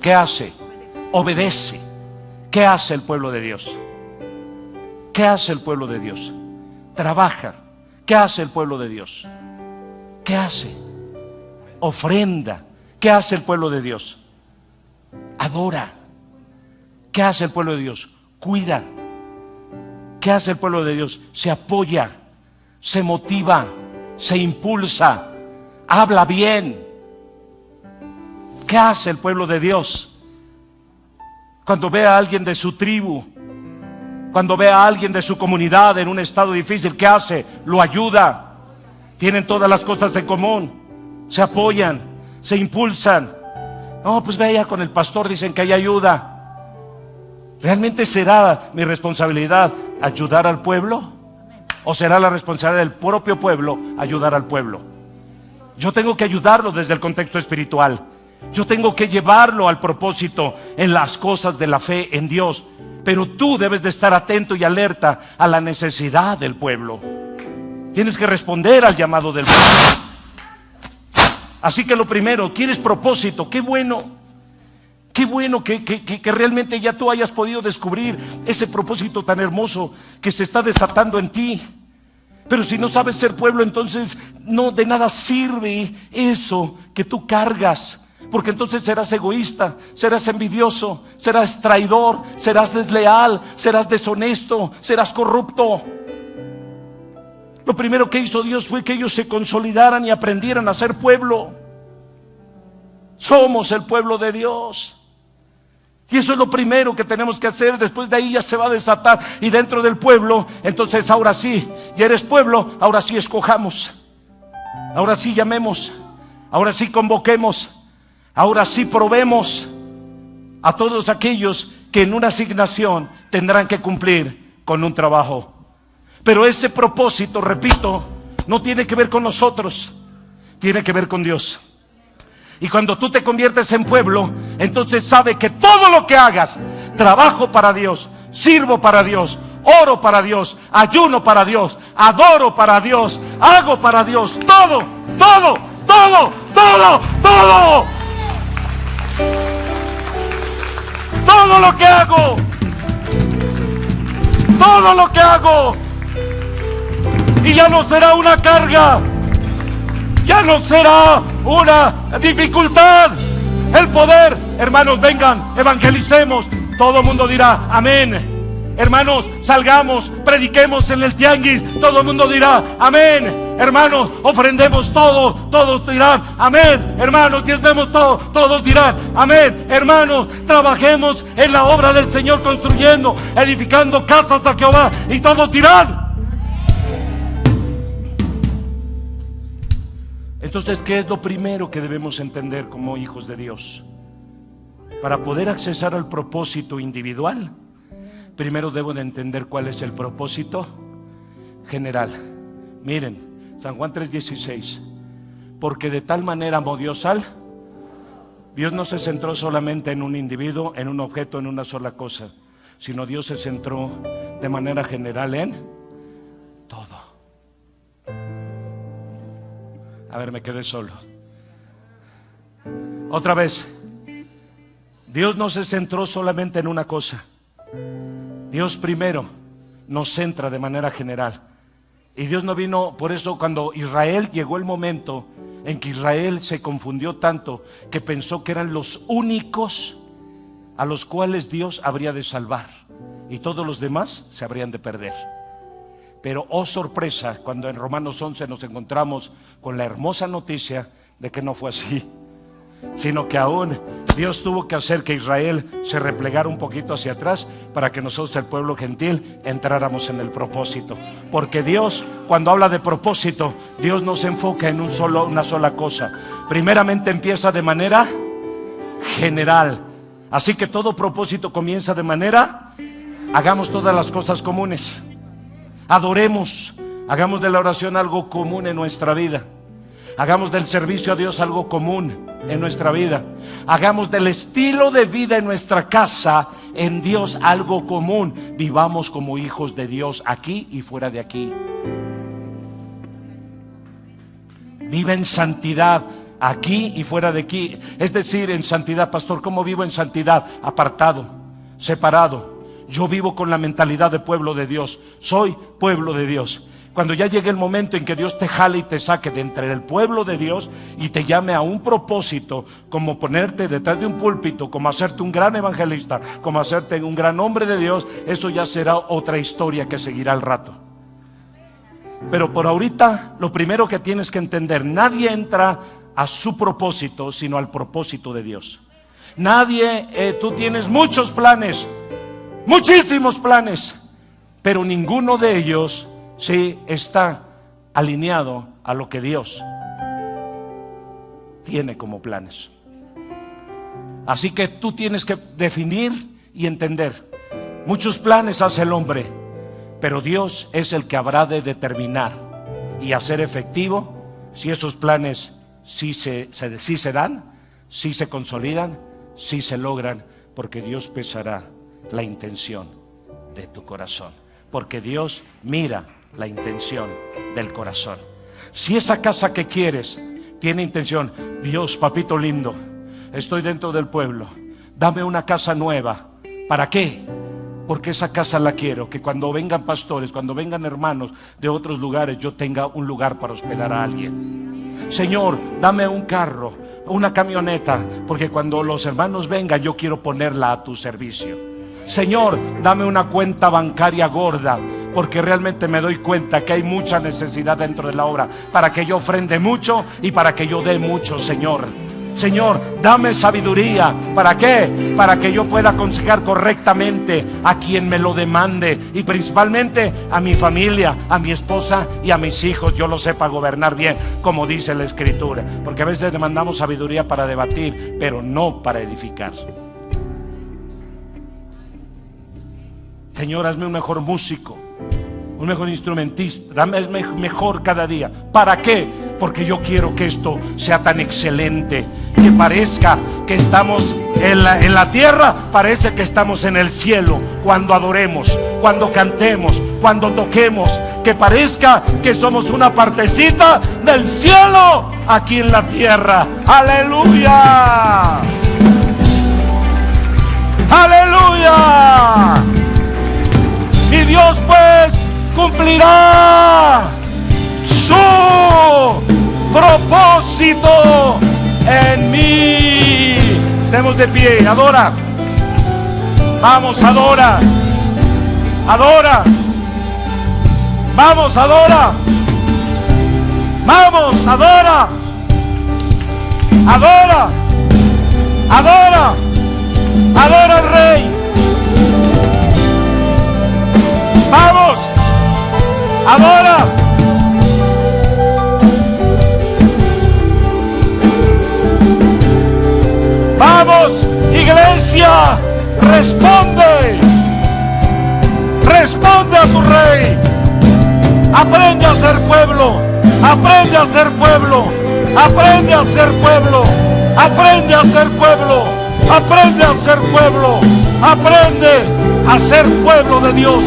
¿Qué hace? Obedece. ¿Qué hace el pueblo de Dios? ¿Qué hace el pueblo de Dios? Trabaja. ¿Qué hace el pueblo de Dios? ¿Qué hace? ofrenda. ¿Qué hace el pueblo de Dios? Adora. ¿Qué hace el pueblo de Dios? Cuida. ¿Qué hace el pueblo de Dios? Se apoya, se motiva, se impulsa, habla bien. ¿Qué hace el pueblo de Dios? Cuando ve a alguien de su tribu, cuando ve a alguien de su comunidad en un estado difícil, ¿qué hace? Lo ayuda. Tienen todas las cosas en común, se apoyan, se impulsan. No, pues vaya con el pastor, dicen que hay ayuda. ¿Realmente será mi responsabilidad ayudar al pueblo? ¿O será la responsabilidad del propio pueblo ayudar al pueblo? Yo tengo que ayudarlo desde el contexto espiritual. Yo tengo que llevarlo al propósito en las cosas de la fe en Dios. Pero tú debes de estar atento y alerta a la necesidad del pueblo. Tienes que responder al llamado del pueblo. Así que lo primero, ¿quieres propósito? Qué bueno. Qué bueno que realmente ya tú hayas podido descubrir ese propósito tan hermoso que se está desatando en ti. Pero si no sabes ser pueblo, entonces no de nada sirve eso que tú cargas. Porque entonces serás egoísta, serás envidioso, serás traidor, serás desleal, serás deshonesto, serás corrupto. Lo primero que hizo Dios fue que ellos se consolidaran y aprendieran a ser pueblo. Somos el pueblo de Dios. Y eso es lo primero que tenemos que hacer. Después de ahí ya se va a desatar. Y dentro del pueblo, entonces ahora sí, ya eres pueblo, ahora sí escojamos, ahora sí llamemos, ahora sí convoquemos, ahora sí probemos a todos aquellos que en una asignación tendrán que cumplir con un trabajo. Pero ese propósito, repito, no tiene que ver con nosotros, tiene que ver con Dios. Y cuando tú te conviertes en pueblo, entonces sabe que todo lo que hagas, trabajo para Dios, sirvo para Dios, oro para Dios, ayuno para Dios, adoro para Dios, hago para Dios, todo, todo, todo, todo, todo. Todo lo que hago, todo lo que hago. Y ya no será una carga, ya no será una dificultad. El poder, hermanos, vengan, evangelicemos. Todo el mundo dirá amén. Hermanos, salgamos, prediquemos en el tianguis. Todo el mundo dirá amén. Hermanos, ofrendemos todo, todos dirán amén. Hermanos, diezmemos todo, todos dirán amén. Hermanos, trabajemos en la obra del Señor, construyendo, edificando casas a Jehová, y todos dirán. Entonces, ¿qué es lo primero que debemos entender como hijos de Dios? Para poder accesar al propósito individual, primero debo de entender cuál es el propósito general. Miren, San Juan 3:16. Porque de tal manera amó Dios al... Dios no se centró solamente en un individuo, en un objeto, en una sola cosa, sino Dios se centró de manera general en todo. A ver, me quedé solo. Otra vez. Dios no se centró solamente en una cosa. Dios primero nos centra de manera general. Y Dios no vino, por eso cuando Israel llegó el momento en que Israel se confundió tanto que pensó que eran los únicos a los cuales Dios habría de salvar, y todos los demás se habrían de perder. Pero oh sorpresa, cuando en Romanos 11 nos encontramos con la hermosa noticia de que no fue así, sino que aún Dios tuvo que hacer que Israel se replegara un poquito hacia atrás para que nosotros, el pueblo gentil, entráramos en el propósito. Porque Dios, cuando habla de propósito, Dios no se enfoca en una sola cosa. Primeramente empieza de manera general. Así que todo propósito comienza de manera, hagamos todas las cosas comunes. Adoremos, hagamos de la oración algo común en nuestra vida. Hagamos del servicio a Dios algo común en nuestra vida. Hagamos del estilo de vida en nuestra casa, en Dios, algo común. Vivamos como hijos de Dios aquí y fuera de aquí. Vive en santidad aquí y fuera de aquí. Es decir, en santidad, pastor, ¿cómo vivo en santidad? Apartado, separado. Yo vivo con la mentalidad de pueblo de Dios. Soy pueblo de Dios. Cuando ya llegue el momento en que Dios te jale y te saque de entre el pueblo de Dios y te llame a un propósito, como ponerte detrás de un púlpito, como hacerte un gran evangelista, como hacerte un gran hombre de Dios, eso ya será otra historia que seguirá al rato. Pero por ahorita, lo primero que tienes que entender: nadie entra a su propósito sino al propósito de Dios. Nadie, tú tienes muchos planes, muchísimos planes, pero ninguno de ellos está alineado a lo que Dios tiene como planes. Así que tú tienes que definir y entender: muchos planes hace el hombre, pero Dios es el que habrá de determinar y hacer efectivo si esos planes sí se dan, sí se consolidan, sí se logran, porque Dios pesará la intención de tu corazón, porque Dios mira la intención del corazón. Si esa casa que quieres tiene intención: Dios, papito lindo, estoy dentro del pueblo, dame una casa nueva. ¿Para qué? Porque esa casa la quiero, que cuando vengan pastores, cuando vengan hermanos de otros lugares, yo tenga un lugar para hospedar a alguien. Señor, dame un carro, una camioneta, porque cuando los hermanos vengan, yo quiero ponerla a tu servicio. Señor, dame una cuenta bancaria gorda, porque realmente me doy cuenta que hay mucha necesidad dentro de la obra, para que yo ofrende mucho y para que yo dé mucho, Señor. Señor, dame sabiduría. ¿Para qué? Para que yo pueda aconsejar correctamente a quien me lo demande, y principalmente a mi familia, a mi esposa y a mis hijos. Yo lo sepa gobernar bien, como dice la Escritura, porque a veces demandamos sabiduría para debatir, pero no para edificar. Señor, hazme un mejor músico, un mejor instrumentista, dame mejor cada día. ¿Para qué? Porque yo quiero que esto sea tan excelente, que parezca que estamos en la tierra, parece que estamos en el cielo cuando adoremos, cuando cantemos, cuando toquemos, que parezca que somos una partecita del cielo aquí en la tierra. ¡Aleluya! ¡Aleluya! Y Dios pues cumplirá su propósito en mí. Estemos de pie, adora. Vamos, adora. Adora. Vamos, adora. Vamos, adora. Adora. Adora. Adora al Rey. Vamos, adora. Vamos, iglesia, responde. Responde a tu Rey. Aprende a ser pueblo. Aprende a ser pueblo. Aprende a ser pueblo. Aprende a ser pueblo. Aprende a ser pueblo. Aprende a ser pueblo de Dios.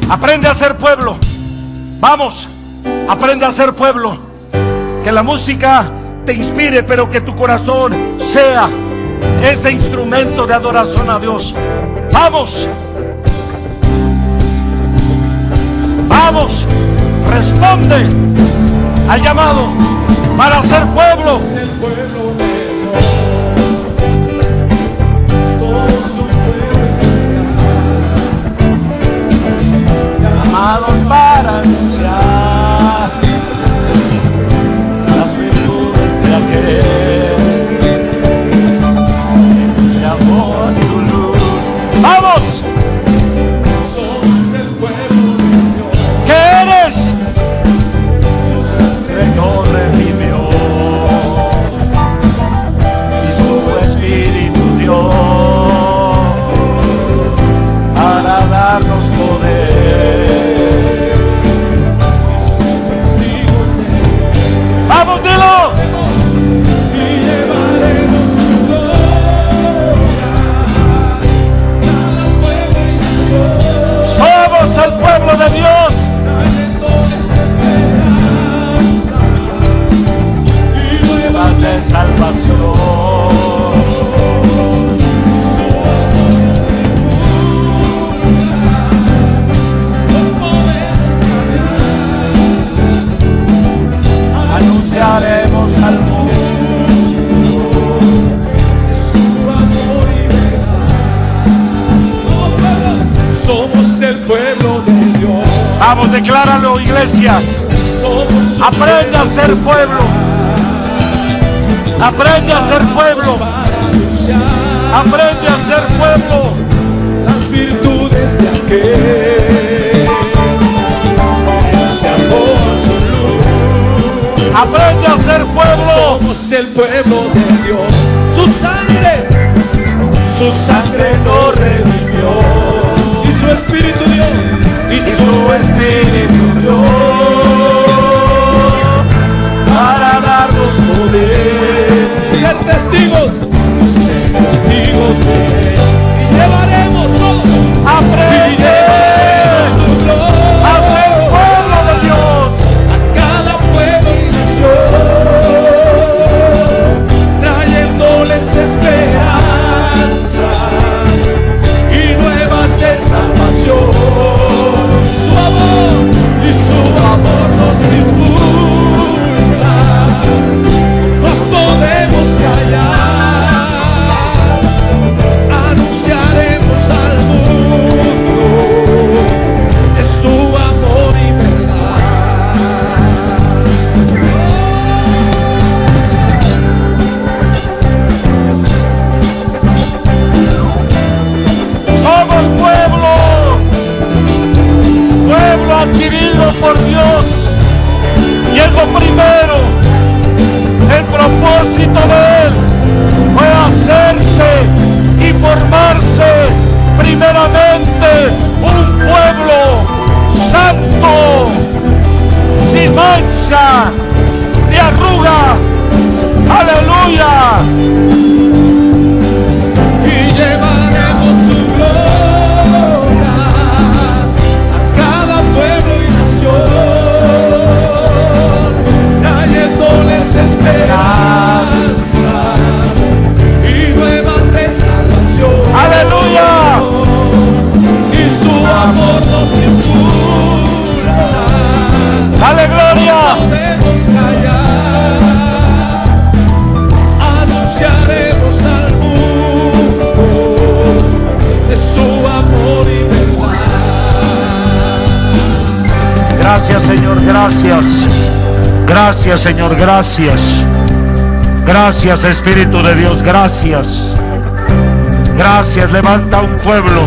Aprende a ser pueblo. Vamos, aprende a ser pueblo. Que la música te inspire, pero que tu corazón sea ese instrumento de adoración a Dios. Vamos. Vamos, responde al llamado para ser pueblo. Llamados para anunciar las virtudes de aquel que llamó a su luz. ¡Vamos! Somos el pueblo de Dios. ¿Qué eres? Su sangre nos redimió. anunciaremos al mundo de su amor y verdad. Somos el pueblo de Dios. Vamos, decláralo, iglesia. Aprende a ser pueblo. Aprende a ser pueblo. Aprende a ser pueblo. Las virtudes de aquel que se amó a su luz. Aprende a ser pueblo. Somos el pueblo de Dios. Su sangre nos redimió. Y su espíritu dio. Y su espíritu dio para darnos poder. Ser testigos de él. Y llevaremos todo. Aprende su gloria a ser pueblo de Dios. a cada pueblo y nación, trayéndoles esperanza y nuevas de salvación. Su amor nos impulsa. Nos podemos callar, anunciaremos al mundo de su amor y Somos pueblo adquirido por Dios. Y es lo primero. El propósito de Él fue hacerse y formarse primeramente un pueblo santo, sin mancha, ni arruga. Aleluya. y llevaremos su gloria a cada pueblo y nación, trayéndoles esperanza y nuevas de salvación. Aleluya. Y su amor nos impulsa. Dale gloria. Podemos callar, anunciaremos al mundo de su amor y verdad. Gracias, Señor, gracias. Gracias, Señor, gracias. Gracias, Espíritu de Dios, gracias. Gracias, levanta un pueblo.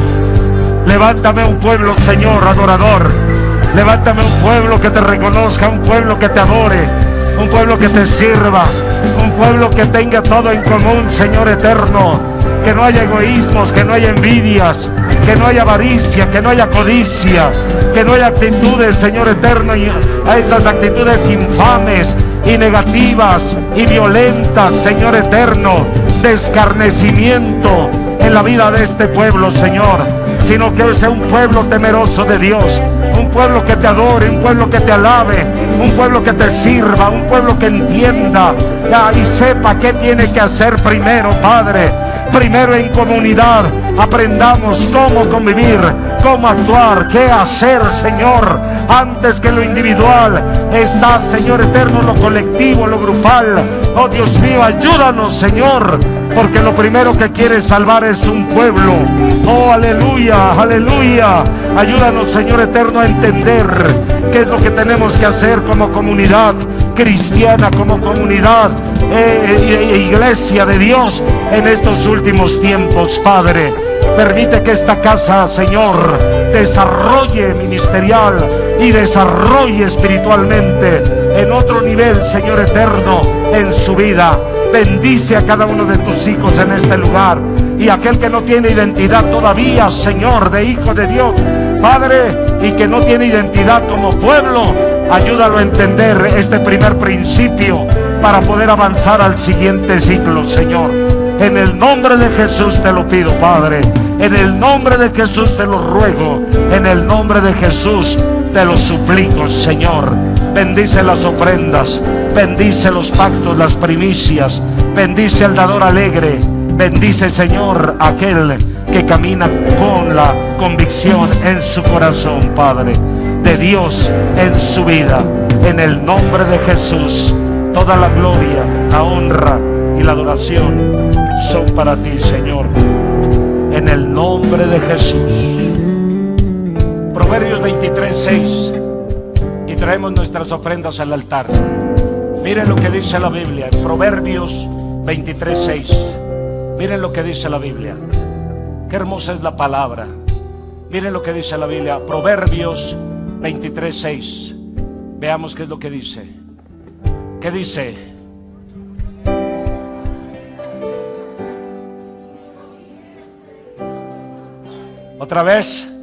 Levántame un pueblo, Señor, adorador. Levántame un pueblo que te reconozca, un pueblo que te adore, un pueblo que te sirva, un pueblo que tenga todo en común, Señor eterno. Que no haya egoísmos, que no haya envidias, que no haya avaricia, que no haya codicia, que no haya actitudes, Señor eterno, y a esas actitudes infames y negativas y violentas, Señor eterno, de escarnecimiento en la vida de este pueblo, Señor, sino que sea un pueblo temeroso de Dios, un pueblo que te adore, un pueblo que te alabe, un pueblo que te sirva, un pueblo que entienda y sepa qué tiene que hacer primero, Padre. Primero en comunidad aprendamos cómo convivir, cómo actuar, qué hacer, Señor, antes que lo individual. Está, Señor eterno, lo colectivo, lo grupal. Oh Dios mío, ayúdanos, Señor, porque lo primero que quieres salvar es un pueblo. Oh, aleluya, aleluya. Ayúdanos, Señor eterno, a entender qué es lo que tenemos que hacer como comunidad cristiana, como comunidad iglesia de Dios en estos últimos tiempos, Padre. Permite que esta casa, Señor, desarrolle ministerial y desarrolle espiritualmente en otro nivel, Señor eterno, en su vida. Bendice a cada uno de tus hijos en este lugar, y aquel que no tiene identidad todavía, Señor, de hijo de Dios, Padre, y que no tiene identidad como pueblo, ayúdalo a entender este primer principio para poder avanzar al siguiente ciclo, Señor. En el nombre de Jesús te lo pido, Padre. En el nombre de Jesús te lo ruego. En el nombre de Jesús te lo suplico, Señor. Bendice las ofrendas, bendice los pactos, las primicias, bendice al dador alegre, bendice, Señor, aquel que camina con la convicción en su corazón, Padre, de Dios en su vida. En el nombre de Jesús Toda la gloria, la honra y la adoración son para ti, Señor, en el nombre de Jesús. Proverbios 23:6. Y traemos nuestras ofrendas al altar. Miren lo que dice la Biblia en Proverbios 23:6. Miren lo que dice la Biblia. Qué hermosa es la palabra. Miren lo que dice la Biblia, Proverbios 23:6. Veamos qué es lo que dice. ¿Qué dice? Otra vez.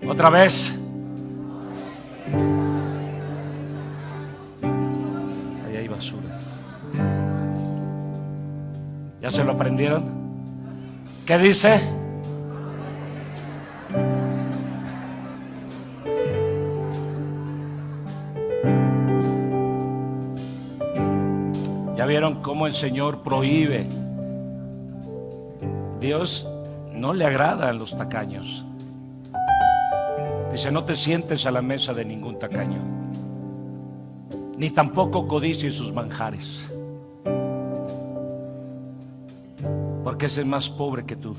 Otra vez. Ahí hay basura. ¿Ya se lo aprendieron? ¿Qué dice? ¿Ya vieron cómo el Señor prohíbe? Dios no le agrada a los tacaños. Dice: no te sientes a la mesa de ningún tacaño, ni tampoco codicies sus manjares, porque ese es más pobre que tú.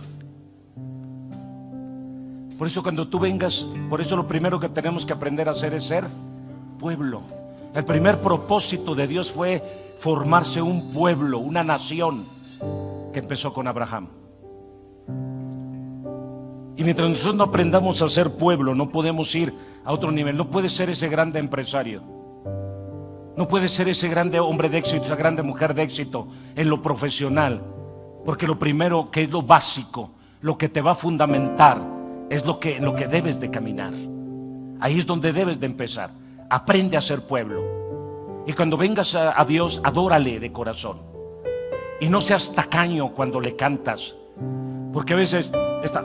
Por eso cuando tú vengas, por eso lo primero que tenemos que aprender a hacer es ser pueblo. El primer propósito de Dios fue formarse un pueblo, una nación, que empezó con Abraham. Y mientras nosotros no aprendamos a ser pueblo, no podemos ir a otro nivel. No puedes ser ese grande empresario, no puedes ser ese grande hombre de éxito, esa grande mujer de éxito en lo profesional, porque lo primero, que es lo básico, lo que te va a fundamentar, es lo que debes de caminar. Ahí es donde debes de empezar. Aprende a ser pueblo. Y cuando vengas a Dios, adórale de corazón. Y no seas tacaño cuando le cantas, porque a veces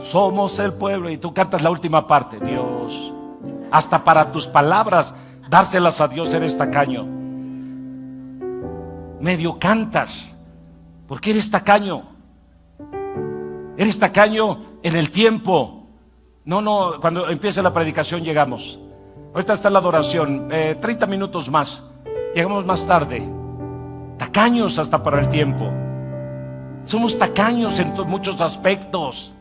somos el pueblo y tú cantas la última parte. Dios, hasta para tus palabras, dárselas a Dios, eres tacaño. Medio cantas, porque eres tacaño. Eres tacaño en el tiempo. No, cuando empiece la predicación llegamos. Ahorita está la adoración, 30 minutos más. Llegamos más tarde. Tacaños hasta para el tiempo. Somos tacaños en muchos aspectos.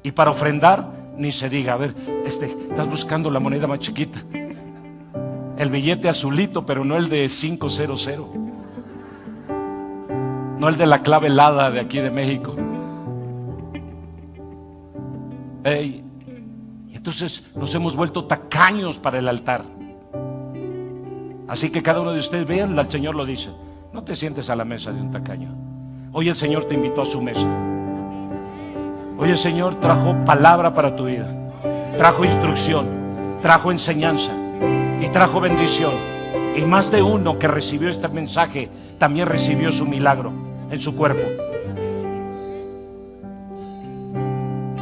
Y para ofrendar, ni se diga. A ver, estás buscando la moneda más chiquita, el billete azulito, pero no el de 500, no el de la clave helada de aquí de México. Y entonces nos hemos vuelto tacaños para el altar. Así que cada uno de ustedes, vean, el Señor lo dice: no te sientes a la mesa de un tacaño. Hoy el Señor te invitó a su mesa. Hoy el Señor trajo palabra para tu vida, trajo instrucción, trajo enseñanza y trajo bendición. Y más de uno que recibió este mensaje también recibió su milagro en su cuerpo.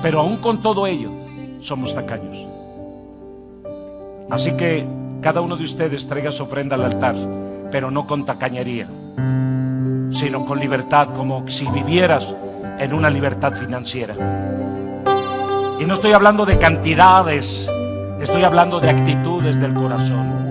Pero aún con todo ello, somos tacaños. Así que cada uno de ustedes traiga su ofrenda al altar, pero no con tacañería, sino con libertad, como si vivieras en una libertad financiera. Y no estoy hablando de cantidades, estoy hablando de actitudes del corazón.